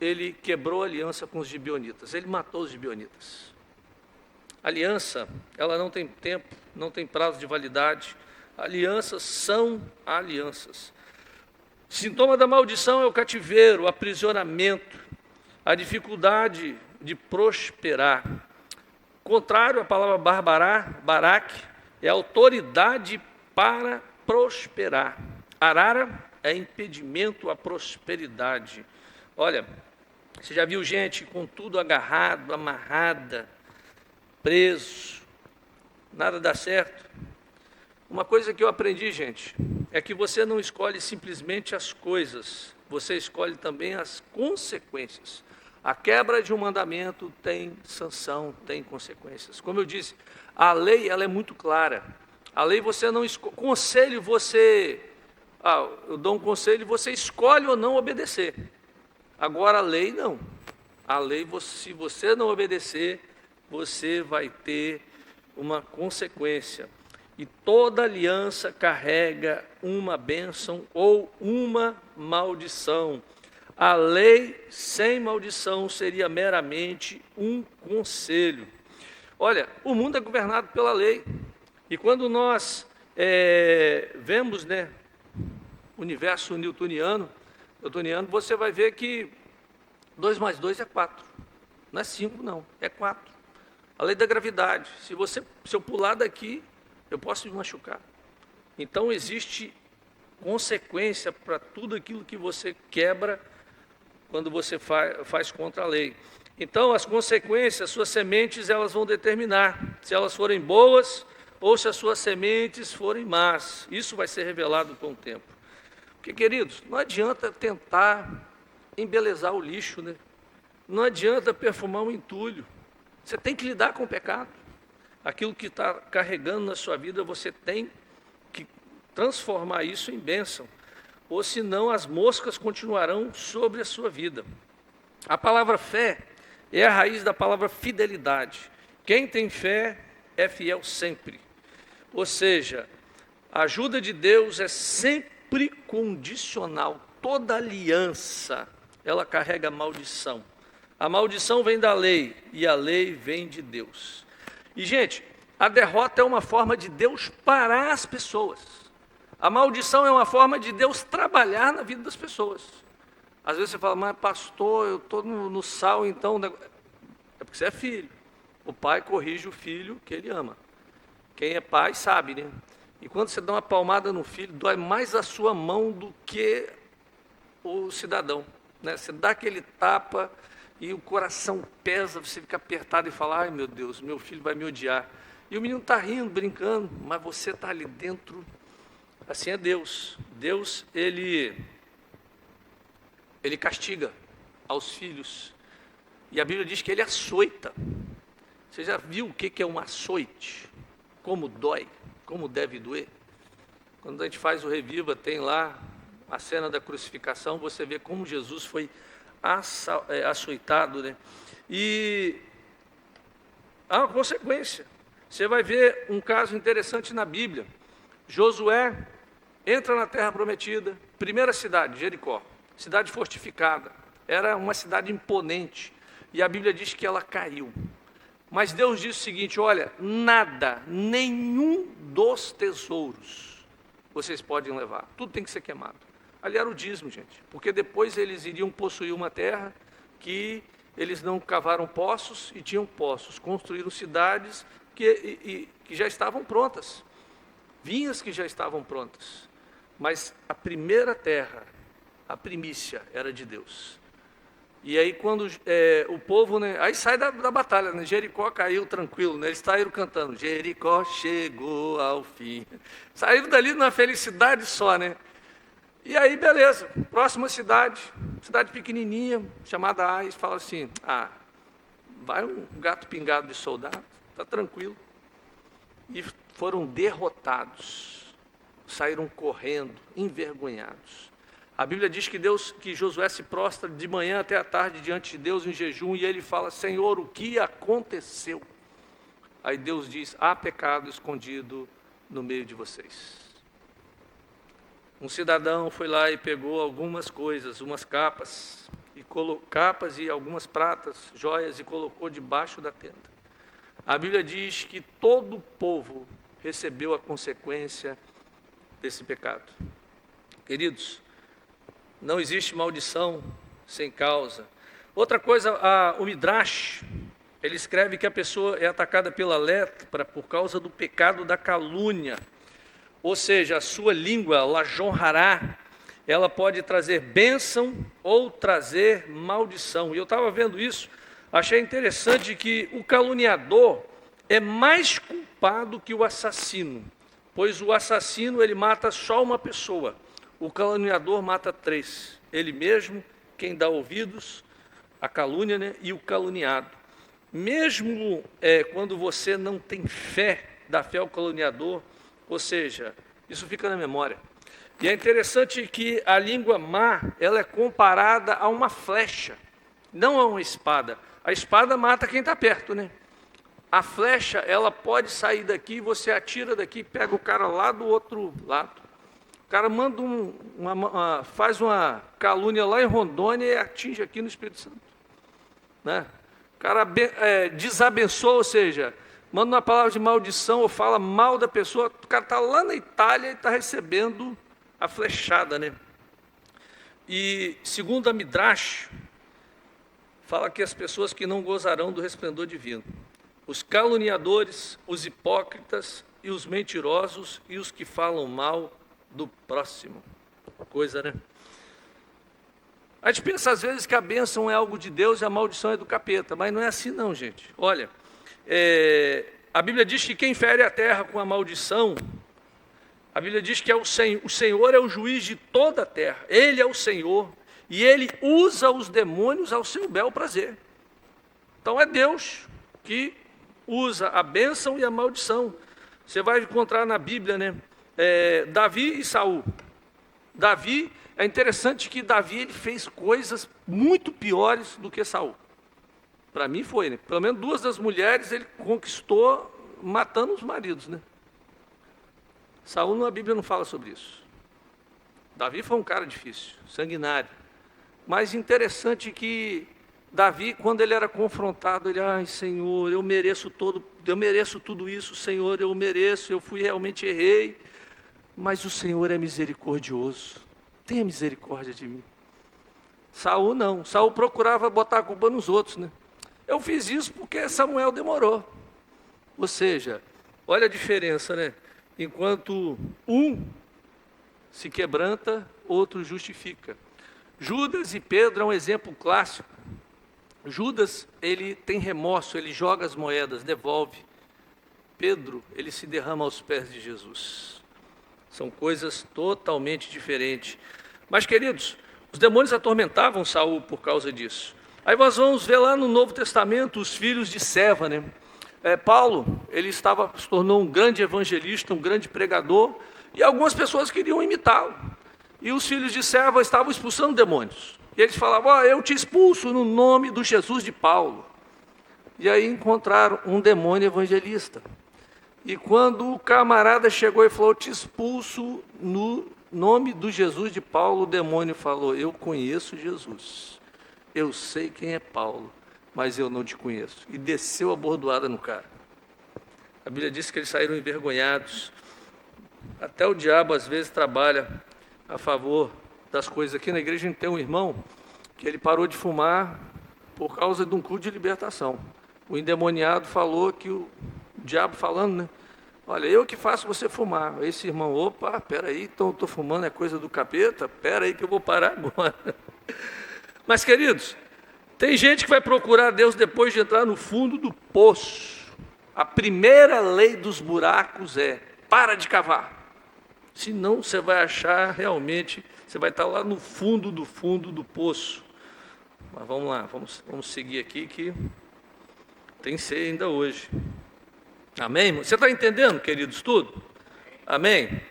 ele quebrou a aliança com os gibeonitas, ele matou os gibeonitas. Aliança, ela não tem tempo, não tem prazo de validade. Alianças são alianças. Sintoma da maldição é o cativeiro, o aprisionamento, a dificuldade de prosperar. Contrário à palavra barak, é autoridade para prosperar. Arara é impedimento à prosperidade. Olha, você já viu gente com tudo agarrado, amarrada, preso, nada dá certo? Uma coisa que eu aprendi, gente, é que você não escolhe simplesmente as coisas, você escolhe também as consequências. A quebra de um mandamento tem sanção, tem consequências. Como eu disse, a lei ela é muito clara. A lei você não escolhe. Conselho você... eu dou um conselho e você escolhe ou não obedecer. Agora a lei não. A lei, se você não obedecer, você vai ter uma consequência. E toda aliança carrega uma bênção ou uma maldição. A lei sem maldição seria meramente um conselho. Olha, o mundo é governado pela lei. E quando nós vemos, né, o universo newtoniano, você vai ver que 2 mais 2 é 4. Não é 5, não, é 4. A lei da gravidade. Se eu pular daqui, eu posso me machucar. Então, existe consequência para tudo aquilo que você quebra quando você faz contra a lei. Então, as consequências, suas sementes, elas vão determinar se elas forem boas ou se as suas sementes forem más. Isso vai ser revelado com o tempo. Porque, queridos, não adianta tentar embelezar o lixo, né? Não adianta perfumar o entulho. Você tem que lidar com o pecado. Aquilo que está carregando na sua vida, você tem que transformar isso em bênção. Ou senão as moscas continuarão sobre a sua vida. A palavra fé é a raiz da palavra fidelidade. Quem tem fé é fiel sempre. Ou seja, a ajuda de Deus é sempre condicional. Toda aliança, ela carrega maldição. A maldição vem da lei e a lei vem de Deus. E, gente, a derrota é uma forma de Deus parar as pessoas. A maldição é uma forma de Deus trabalhar na vida das pessoas. Às vezes você fala, mas pastor, eu estou no sal, então... É porque você é filho. O pai corrige o filho que ele ama. Quem é pai sabe, né? E quando você dá uma palmada no filho, dói mais a sua mão do que o cidadão, né? Você dá aquele tapa e o coração pesa, você fica apertado e fala, ai meu Deus, meu filho vai me odiar. E o menino está rindo, brincando, mas você está ali dentro. Assim é Deus. Deus, ele castiga aos filhos. E a Bíblia diz que ele açoita. Você já viu o que é um açoite? Como dói, como deve doer? Quando a gente faz o Reviva, tem lá a cena da crucificação, você vê como Jesus foi açoitado, né? E há uma consequência. Você vai ver um caso interessante na Bíblia. Josué entra na terra prometida, primeira cidade, Jericó, cidade fortificada. Era uma cidade imponente. E a Bíblia diz que ela caiu. Mas Deus disse o seguinte, olha, nada, nenhum dos tesouros vocês podem levar. Tudo tem que ser queimado. Ali era o dízimo, gente. Porque depois eles iriam possuir uma terra que eles não cavaram poços e tinham poços. Construíram cidades que já estavam prontas. Vinhas que já estavam prontas. Mas a primeira terra, a primícia, era de Deus. E aí quando o povo, né, aí sai da batalha, né, Jericó caiu tranquilo, né, eles saíram cantando, Jericó chegou ao fim. Saíram dali numa felicidade só, né. E aí beleza, próxima cidade pequenininha, chamada Ais, fala assim, vai um gato pingado de soldado, tá tranquilo. E foram derrotados, saíram correndo, envergonhados. A Bíblia diz que Josué se prostra de manhã até a tarde diante de Deus em jejum, e ele fala, Senhor, o que aconteceu? Aí Deus diz, há pecado escondido no meio de vocês. Um cidadão foi lá e pegou algumas coisas, umas capas e algumas pratas, joias, e colocou debaixo da tenda. A Bíblia diz que todo o povo recebeu a consequência desse pecado. Queridos, não existe maldição sem causa. Outra coisa, o Midrash, ele escreve que a pessoa é atacada pela lepra por causa do pecado da calúnia. Ou seja, a sua língua, lashon hará, ela pode trazer bênção ou trazer maldição. E eu estava vendo isso, achei interessante que o caluniador é mais culpado que o assassino, pois o assassino ele mata só uma pessoa. O caluniador mata 3, ele mesmo, quem dá ouvidos, a calúnia, né, e o caluniado. Mesmo quando você não tem fé, dá fé ao caluniador, ou seja, isso fica na memória. E é interessante que a língua má, ela é comparada a uma flecha, não a uma espada. A espada mata quem está perto, né? A flecha, ela pode sair daqui, você atira daqui, pega o cara lá do outro lado. O cara manda faz uma calúnia lá em Rondônia e atinge aqui no Espírito Santo, né? O cara desabençoa, ou seja, manda uma palavra de maldição ou fala mal da pessoa, o cara está lá na Itália e está recebendo a flechada, né? E segundo a Midrash, fala que as pessoas que não gozarão do resplendor divino, os caluniadores, os hipócritas e os mentirosos e os que falam mal do próximo. Coisa, né? A gente pensa às vezes que a bênção é algo de Deus e a maldição é do capeta, mas não é assim não, gente. Olha, a Bíblia diz que quem fere a terra com a maldição, a Bíblia diz que o Senhor é o juiz de toda a terra, Ele é o Senhor, e Ele usa os demônios ao seu bel prazer. Então é Deus que usa a bênção e a maldição. Você vai encontrar na Bíblia, né? Davi e Saul. Davi, é interessante que Davi ele fez coisas muito piores do que Saul. Para mim foi, né? Pelo menos 2 das mulheres ele conquistou matando os maridos, né? Saul na Bíblia não fala sobre isso. Davi foi um cara difícil, sanguinário. Mas interessante que Davi, quando ele era confrontado, ele, ai Senhor, eu mereço tudo isso, Senhor, eu mereço, eu realmente errei. mas o Senhor é misericordioso. Tenha misericórdia de mim. Saul não. Saul procurava botar a culpa nos outros, né? Eu fiz isso porque Samuel demorou. Ou seja, olha a diferença, né? Enquanto um se quebranta, outro justifica. Judas e Pedro é um exemplo clássico. Judas, ele tem remorso, ele joga as moedas, devolve. Pedro, ele se derrama aos pés de Jesus. São coisas totalmente diferentes. Mas, queridos, os demônios atormentavam Saul por causa disso. Aí nós vamos ver lá no Novo Testamento os filhos de Seva, né? Paulo, ele se tornou um grande evangelista, um grande pregador, e algumas pessoas queriam imitá-lo. E os filhos de Seva estavam expulsando demônios. E eles falavam, eu te expulso no nome do Jesus de Paulo. E aí encontraram um demônio evangelista. E quando o camarada chegou e falou, eu te expulso no nome do Jesus de Paulo, o demônio falou, eu conheço Jesus. Eu sei quem é Paulo, mas eu não te conheço. E desceu a bordoada no cara. A Bíblia diz que eles saíram envergonhados. Até o diabo às vezes trabalha a favor das coisas. Aqui na igreja a gente tem um irmão que ele parou de fumar por causa de um culto de libertação. O endemoniado falou que o diabo falando, né? Olha, eu que faço você fumar. Esse irmão, opa, peraí, então eu estou fumando, é coisa do capeta? Peraí que eu vou parar agora. Mas, queridos, tem gente que vai procurar Deus depois de entrar no fundo do poço. A primeira lei dos buracos é, para de cavar. Senão você vai achar realmente, você vai estar lá no fundo do poço. Mas vamos lá, vamos seguir aqui que tem ceia ainda hoje. Amém? Você está entendendo, queridos, tudo? Amém?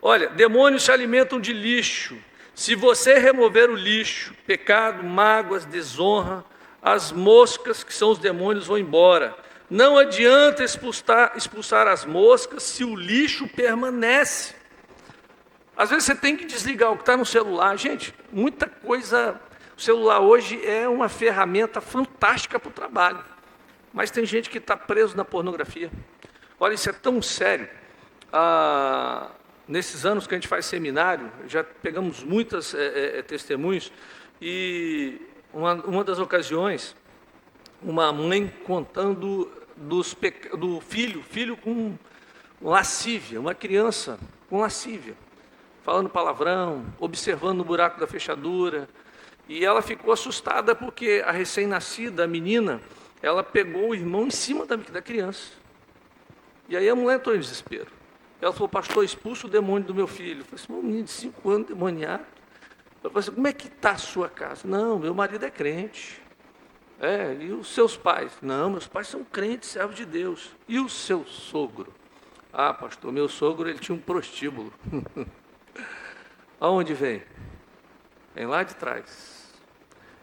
Olha, demônios se alimentam de lixo. Se você remover o lixo, pecado, mágoas, desonra, as moscas, que são os demônios, vão embora. Não adianta expulsar as moscas se o lixo permanece. Às vezes você tem que desligar o que está no celular. Gente, muita coisa... O celular hoje é uma ferramenta fantástica para o trabalho. Mas tem gente que está preso na pornografia. Olha, isso é tão sério. Nesses anos que a gente faz seminário, já pegamos muitas testemunhos, e uma das ocasiões, uma mãe contando do filho com lascívia, uma criança com lascívia, falando palavrão, observando o buraco da fechadura, e ela ficou assustada porque a recém-nascida, a menina, ela pegou o irmão em cima da criança. E aí a mulher entrou em desespero. Ela falou, pastor, expulsa o demônio do meu filho. Eu falei assim, um menino de 5 anos demoniado. Eu falei assim, como é que está a sua casa? Não, meu marido é crente. E os seus pais? Não, meus pais são crentes, servos de Deus. E o seu sogro? Ah, pastor, meu sogro, ele tinha um prostíbulo. Aonde vem? Vem lá de trás.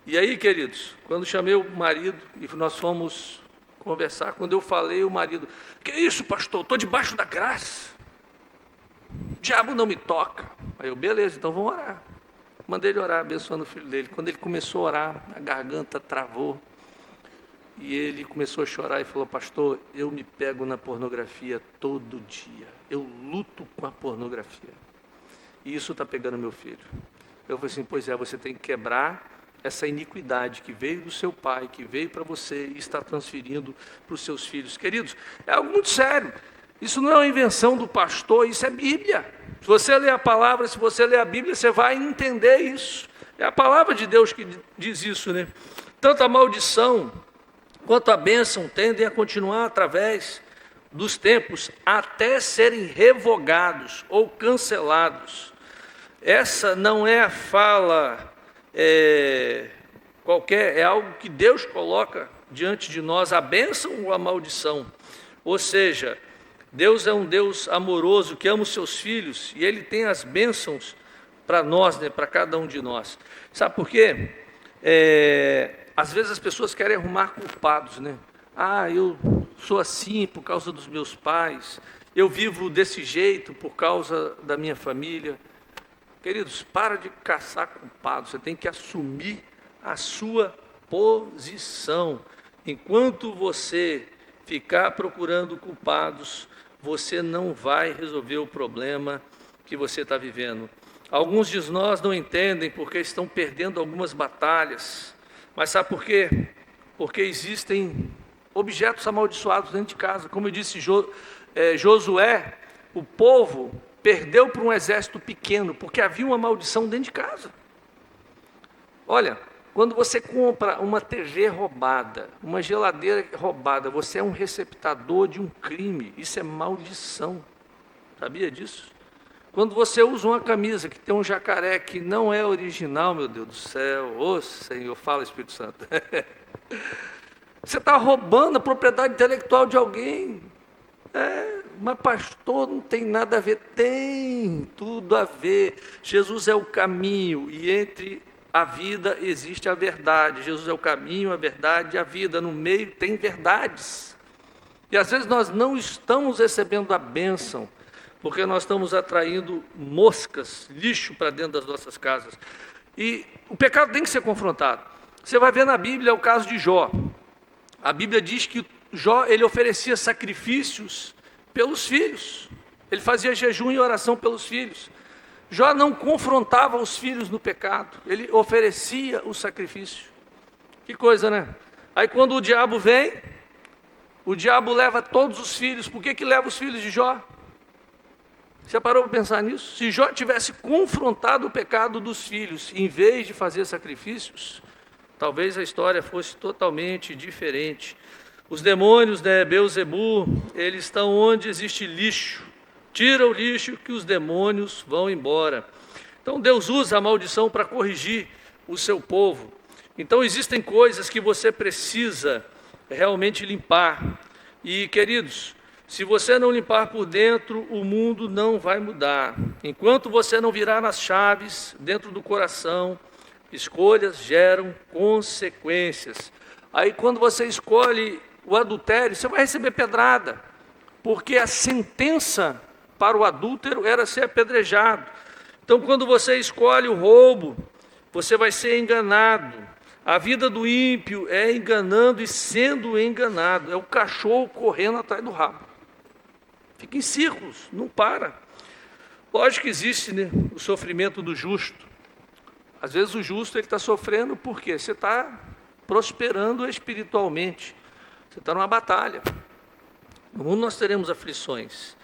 E aí, queridos, quando chamei o marido e nós fomos conversar, quando eu falei, o marido, que isso, pastor, estou debaixo da graça. O diabo não me toca. Aí eu, beleza, então vamos orar. Mandei ele orar, abençoando o filho dele. Quando ele começou a orar, a garganta travou. E ele começou a chorar e falou, pastor, eu me pego na pornografia todo dia. Eu luto com a pornografia. E isso está pegando meu filho. Eu falei assim, pois é, você tem que quebrar essa iniquidade que veio do seu pai, que veio para você e está transferindo para os seus filhos. Queridos, é algo muito sério. Isso não é uma invenção do pastor, isso é Bíblia. Se você ler a palavra, se você ler a Bíblia, você vai entender isso. É a palavra de Deus que diz isso, né? Tanto a maldição quanto a bênção tendem a continuar através dos tempos até serem revogados ou cancelados. Essa não é a fala qualquer, é algo que Deus coloca diante de nós, a bênção ou a maldição. Ou seja, Deus é um Deus amoroso que ama os seus filhos e Ele tem as bênçãos para nós, né, para cada um de nós. Sabe por quê? Às vezes as pessoas querem arrumar culpados, né? Eu sou assim por causa dos meus pais, eu vivo desse jeito por causa da minha família. Queridos, para de caçar culpados, você tem que assumir a sua posição. Enquanto você ficar procurando culpados, você não vai resolver o problema que você está vivendo. Alguns de nós não entendem porque estão perdendo algumas batalhas. Mas sabe por quê? Porque existem objetos amaldiçoados dentro de casa. Como eu disse, Josué, o povo perdeu para um exército pequeno, porque havia uma maldição dentro de casa. Olha, quando você compra uma TV roubada, uma geladeira roubada, você é um receptador de um crime. Isso é maldição. Sabia disso? Quando você usa uma camisa que tem um jacaré que não é original, meu Deus do céu, ô Senhor, fala Espírito Santo. Você está roubando a propriedade intelectual de alguém. Mas pastor, não tem nada a ver. Tem tudo a ver. Jesus é o caminho e entre a vida existe a verdade. Jesus é o caminho, a verdade e a vida. No meio tem verdades. E às vezes nós não estamos recebendo a bênção, porque nós estamos atraindo moscas, lixo para dentro das nossas casas. E o pecado tem que ser confrontado. Você vai ver na Bíblia o caso de Jó. A Bíblia diz que Jó, ele oferecia sacrifícios pelos filhos. Ele fazia jejum e oração pelos filhos. Jó não confrontava os filhos no pecado. Ele oferecia o sacrifício. Que coisa, né? Aí quando o diabo vem, o diabo leva todos os filhos. Por que leva os filhos de Jó? Você parou para pensar nisso? Se Jó tivesse confrontado o pecado dos filhos, em vez de fazer sacrifícios, talvez a história fosse totalmente diferente. Os demônios, Beelzebu, eles estão onde existe lixo. Tira o lixo que os demônios vão embora. Então Deus usa a maldição para corrigir o seu povo. Então existem coisas que você precisa realmente limpar. E queridos, se você não limpar por dentro, o mundo não vai mudar. Enquanto você não virar as chaves dentro do coração, escolhas geram consequências. Aí quando você escolhe o adultério, você vai receber pedrada, porque a sentença para o adúltero era ser apedrejado. Então quando você escolhe o roubo, você vai ser enganado. A vida do ímpio é enganando e sendo enganado. É o cachorro correndo atrás do rabo. Fica em círculos, não para. Lógico que existe, né, o sofrimento do justo. Às vezes o justo está sofrendo porque você está prosperando espiritualmente. Você está numa batalha. No mundo nós teremos aflições,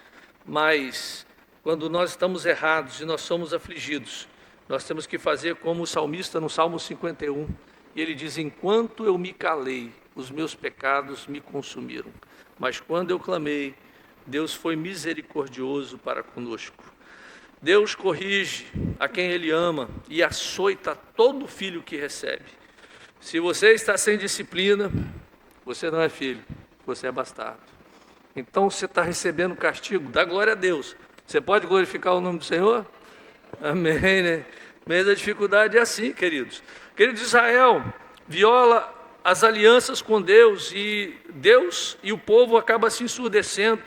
mas quando nós estamos errados e nós somos afligidos, nós temos que fazer como o salmista no Salmo 51. E ele diz: enquanto eu me calei, os meus pecados me consumiram. Mas quando eu clamei, Deus foi misericordioso para conosco. Deus corrige a quem Ele ama e açoita todo filho que recebe. Se você está sem disciplina, você não é filho, você é bastardo. Então você está recebendo castigo, dá glória a Deus. Você pode glorificar o nome do Senhor? Amém, né? Mas a dificuldade é assim, queridos. Querido Israel, viola as alianças com Deus e o povo acaba se ensurdecendo.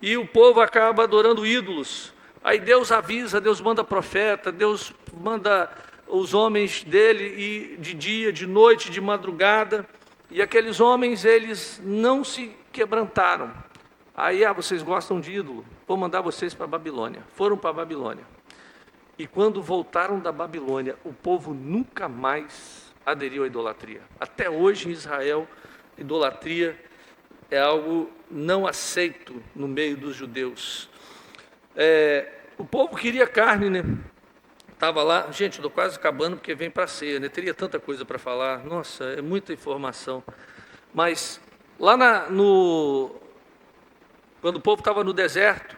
E o povo acaba adorando ídolos. Aí Deus avisa, Deus manda profeta, Deus manda os homens dele de dia, de noite, de madrugada. E aqueles homens, eles não se quebrantaram. Aí, vocês gostam de ídolo? Vou mandar vocês para a Babilônia. Foram para a Babilônia. E quando voltaram da Babilônia, o povo nunca mais aderiu à idolatria. Até hoje em Israel, idolatria é algo não aceito no meio dos judeus. O povo queria carne, né? Estava lá, gente, estou quase acabando porque vem para a ceia, né? Teria tanta coisa para falar, nossa, é muita informação. Mas lá quando o povo estava no deserto,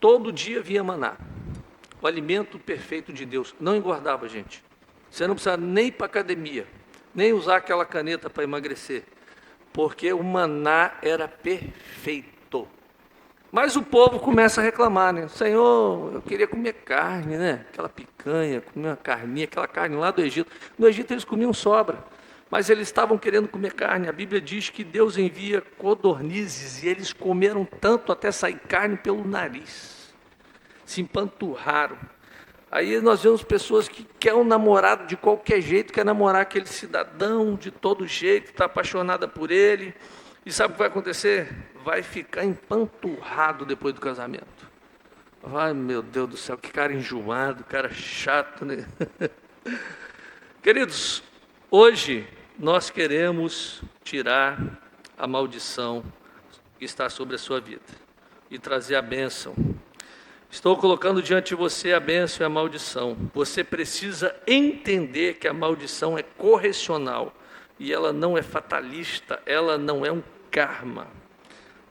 todo dia vinha maná, o alimento perfeito de Deus, não engordava, gente. Você não precisa nem ir para a academia, nem usar aquela caneta para emagrecer, porque o maná era perfeito. Mas o povo começa a reclamar, né? Senhor, eu queria comer carne, né? Aquela picanha, comer uma carninha, aquela carne lá do Egito. No Egito eles comiam sobra, mas eles estavam querendo comer carne. A Bíblia diz que Deus envia codornizes e eles comeram tanto até sair carne pelo nariz. Se empanturraram. Aí nós vemos pessoas que querem um namorado de qualquer jeito, quer namorar aquele cidadão de todo jeito, está apaixonada por ele. E sabe o que vai acontecer? Vai ficar empanturrado depois do casamento. Ai, meu Deus do céu, que cara enjoado, cara chato, né? Queridos, hoje nós queremos tirar a maldição que está sobre a sua vida e trazer a bênção. Estou colocando diante de você a bênção e a maldição. Você precisa entender que a maldição é correcional e ela não é fatalista, ela não é um karma.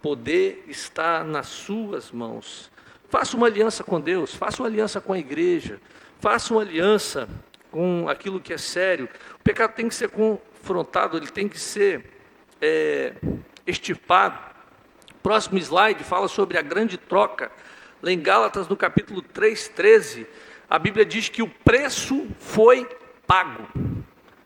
Poder está nas suas mãos. Faça uma aliança com Deus, faça uma aliança com a igreja, faça uma aliança com aquilo que é sério. O pecado tem que ser confrontado, ele tem que ser extirpado. Próximo slide fala sobre a grande troca. Lá em Gálatas, no capítulo 3:13, a Bíblia diz que o preço foi pago.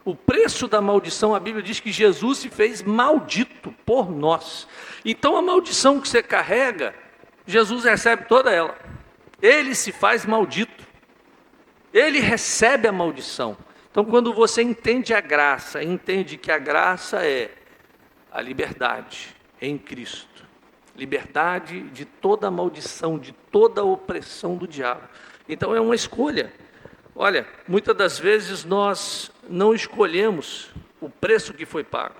O preço da maldição, a Bíblia diz que Jesus se fez maldito por nós. Então a maldição que você carrega, Jesus recebe toda ela. Ele se faz maldito. Ele recebe a maldição. Então quando você entende a graça, entende que a graça é a liberdade em Cristo. Liberdade de toda a maldição, de toda a opressão do diabo. Então é uma escolha. Olha, muitas das vezes nós não escolhemos o preço que foi pago.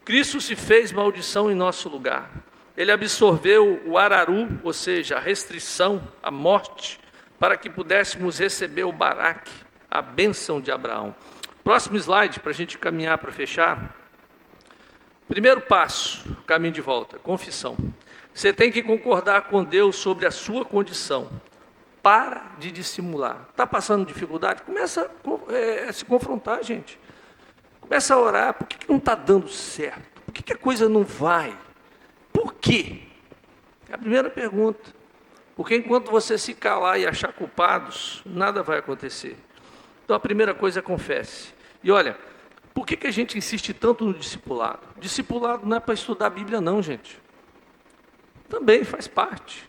Cristo se fez maldição em nosso lugar. Ele absorveu o araru, ou seja, a restrição, a morte, para que pudéssemos receber o baraque, a bênção de Abraão. Próximo slide, para a gente caminhar para fechar. Primeiro passo, caminho de volta, confissão. Você tem que concordar com Deus sobre a sua condição. Para de dissimular. Está passando dificuldade? Começa a se confrontar, gente. Começa a orar. Por que não está dando certo? Por que a coisa não vai? Por quê? É a primeira pergunta. Porque enquanto você se calar e achar culpados, nada vai acontecer. Então a primeira coisa é confesse. E olha, por que a gente insiste tanto no discipulado? Discipulado não é para estudar a Bíblia não, gente. Também faz parte.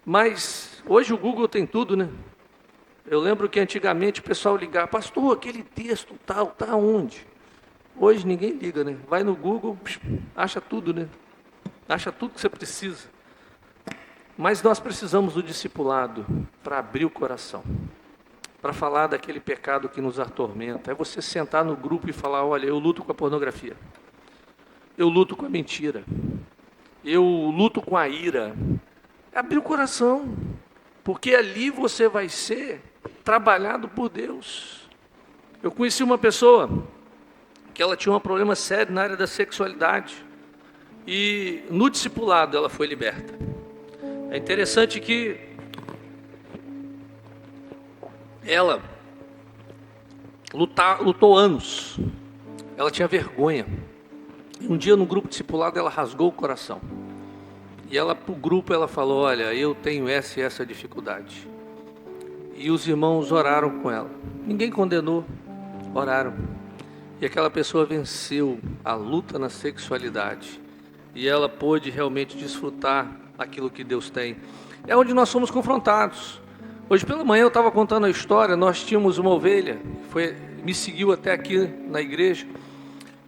Mas hoje o Google tem tudo, né? Eu lembro que antigamente o pessoal ligava, pastor, aquele texto tal, está onde? Hoje ninguém liga, né? Vai no Google, acha tudo, né? Acha tudo que você precisa. Mas nós precisamos do discipulado para abrir o coração, para falar daquele pecado que nos atormenta. É você sentar no grupo e falar, olha, eu luto com a pornografia, eu luto com a mentira, eu luto com a ira. Abrir o coração, porque ali você vai ser trabalhado por Deus. Eu conheci uma pessoa que ela tinha um problema sério na área da sexualidade e no discipulado ela foi liberta. É interessante que ela lutou anos, ela tinha vergonha. E um dia no grupo discipulado ela rasgou o coração. E ela, para o grupo, ela falou, olha, eu tenho essa e essa dificuldade. E os irmãos oraram com ela. Ninguém condenou, oraram. E aquela pessoa venceu a luta na sexualidade. E ela pôde realmente desfrutar aquilo que Deus tem. É onde nós somos confrontados. Hoje pela manhã eu estava contando a história, nós tínhamos uma ovelha, me seguiu até aqui na igreja.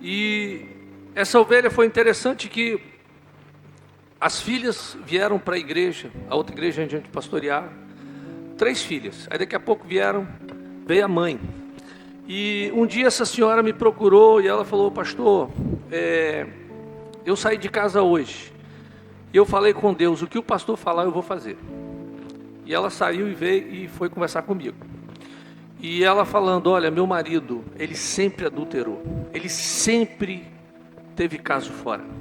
E essa ovelha foi interessante que as filhas vieram para a igreja, a outra igreja onde a gente pastoreava, 3 filhas. Aí daqui a pouco veio a mãe. E um dia essa senhora me procurou e ela falou, pastor, eu saí de casa hoje. E eu falei com Deus, o que o pastor falar eu vou fazer. E ela saiu e veio e foi conversar comigo. E ela falando, olha, meu marido, ele sempre adulterou. Ele sempre teve caso fora.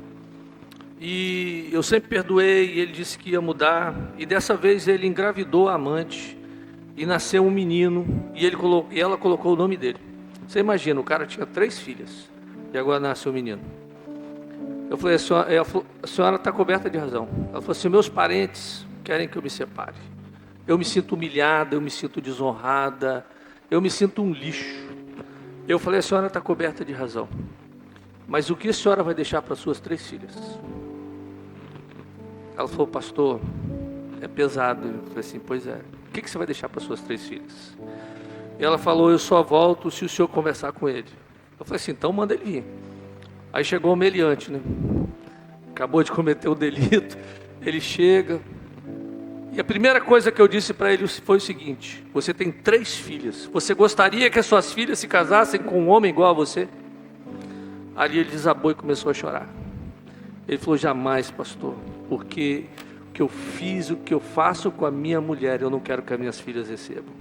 E eu sempre perdoei, e ele disse que ia mudar. E dessa vez ele engravidou a amante e nasceu um menino. E ela colocou o nome dele. Você imagina, o cara tinha 3 filhas e agora nasceu um menino. Eu falei, a senhora está coberta de razão. Ela falou assim, meus parentes querem que eu me separe. Eu me sinto humilhada, eu me sinto desonrada, eu me sinto um lixo. Eu falei, a senhora está coberta de razão. Mas o que a senhora vai deixar para suas 3 filhas? Ela falou, pastor, é pesado. Eu falei assim, pois é. O que você vai deixar para suas 3 filhas? E ela falou, eu só volto se o senhor conversar com ele. Eu falei assim, então manda ele vir. Aí chegou o meliante, né? Acabou de cometer o delito. Ele chega E a primeira coisa que eu disse para ele foi o seguinte: você tem 3 filhas, você gostaria que as suas filhas se casassem com um homem igual a você? Ali ele desabou e começou a chorar. Ele falou: jamais, pastor, porque o que eu fiz, o que eu faço com a minha mulher, eu não quero que as minhas filhas recebam.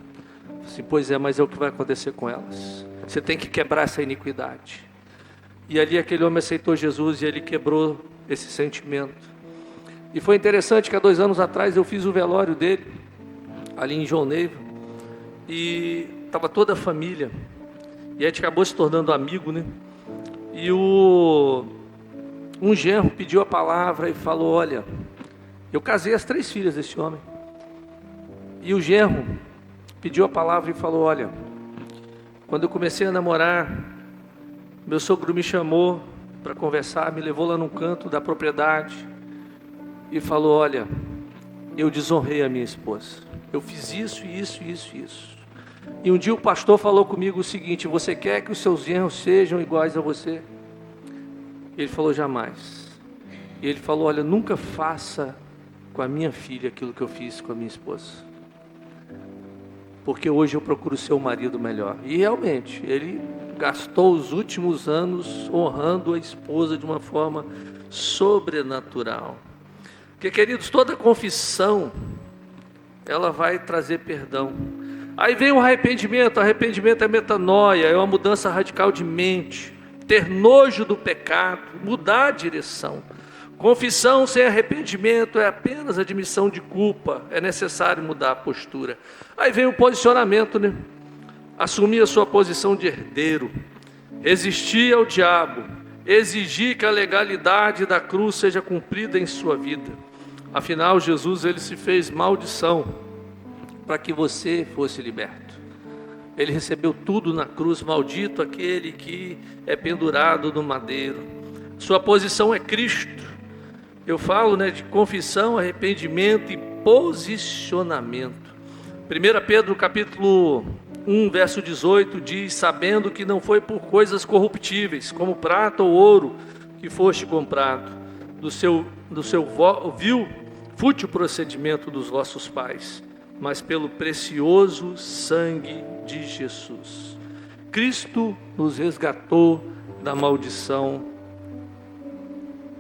Eu disse: pois é, mas é o que vai acontecer com elas. Você tem que quebrar essa iniquidade. E ali aquele homem aceitou Jesus e ele quebrou esse sentimento. E foi interessante que há 2 anos atrás eu fiz o velório dele, ali em João Neiva, e estava toda a família, e a gente acabou se tornando amigo, né? E um genro pediu a palavra e falou: olha, eu casei as 3 filhas desse homem. E o genro pediu a palavra e falou: olha, quando eu comecei a namorar, meu sogro me chamou para conversar, me levou lá num canto da propriedade e falou: olha, eu desonrei a minha esposa, eu fiz isso, isso, isso, isso. E um dia o pastor falou comigo o seguinte: você quer que os seus genros sejam iguais a você? Ele falou: jamais. E ele falou: olha, nunca faça com a minha filha aquilo que eu fiz com a minha esposa, porque hoje eu procuro ser um marido melhor. E realmente, ele gastou os últimos anos honrando a esposa de uma forma sobrenatural. Porque, queridos, toda confissão, ela vai trazer perdão. Aí vem o arrependimento é metanoia, é uma mudança radical de mente, ter nojo do pecado, mudar a direção. Confissão sem arrependimento é apenas admissão de culpa, é necessário mudar a postura. Aí vem o posicionamento, né? Assumir a sua posição de herdeiro, resistir ao diabo, exigir que a legalidade da cruz seja cumprida em sua vida. Afinal, Jesus, ele se fez maldição para que você fosse liberto. Ele recebeu tudo na cruz. Maldito aquele que é pendurado no madeiro. Sua posição é Cristo. Eu falo, né, de confissão, arrependimento e posicionamento. 1 Pedro capítulo 1, verso 18 diz: sabendo que não foi por coisas corruptíveis, como prata ou ouro, que foste comprado, do seu vil, fútil procedimento dos vossos pais, mas pelo precioso sangue de Jesus. Cristo nos resgatou da maldição.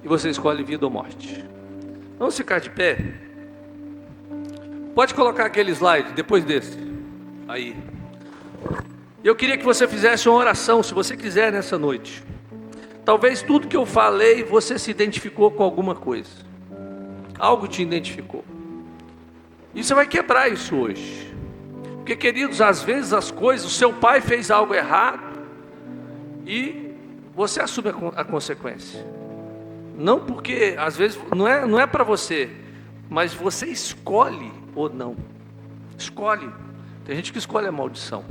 E você escolhe vida ou morte. Vamos ficar de pé? Pode colocar aquele slide depois desse. Aí. Eu queria que você fizesse uma oração, se você quiser, nessa noite. Talvez tudo que eu falei, você se identificou com alguma coisa. Algo te identificou. E você vai quebrar isso hoje. Porque, queridos, às vezes as coisas, o seu pai fez algo errado e você assume a consequência. Não porque, às vezes, não é para você, mas você escolhe ou não. Escolhe. Tem gente que escolhe a maldição,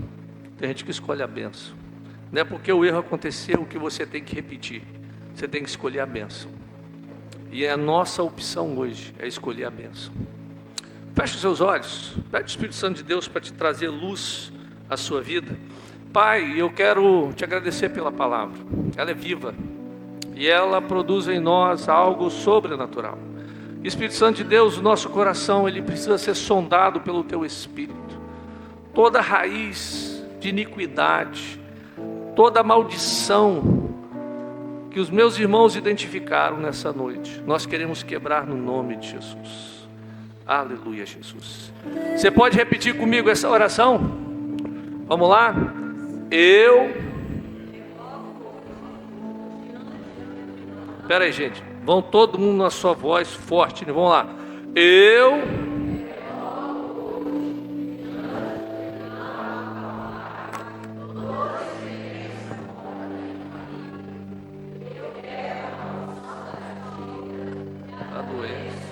tem gente que escolhe a bênção. Não é porque o erro aconteceu que você tem que repetir. Você tem que escolher a bênção. E a nossa opção hoje é escolher a bênção. Feche os seus olhos. Pede o Espírito Santo de Deus para te trazer luz à sua vida. Pai, eu quero te agradecer pela palavra. Ela é viva. E ela produz em nós algo sobrenatural. Espírito Santo de Deus, o nosso coração, ele precisa ser sondado pelo Teu Espírito. Toda raiz de iniquidade, toda maldição que os meus irmãos identificaram nessa noite, nós queremos quebrar no nome de Jesus. Aleluia, Jesus. Você pode repetir comigo essa oração? Vamos lá? Espera aí, gente. Vão todo mundo na sua voz forte, né? Vamos lá. Tá doendo.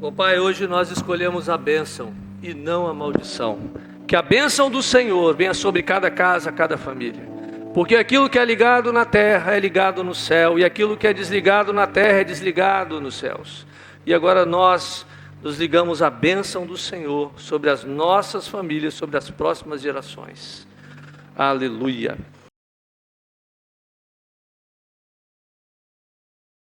Ô Pai, hoje nós escolhemos a bênção e não a maldição. Que a bênção do Senhor venha sobre cada casa, cada família. Porque aquilo que é ligado na terra é ligado no céu, e aquilo que é desligado na terra é desligado nos céus. E agora nós nos ligamos à bênção do Senhor sobre as nossas famílias, sobre as próximas gerações. Aleluia.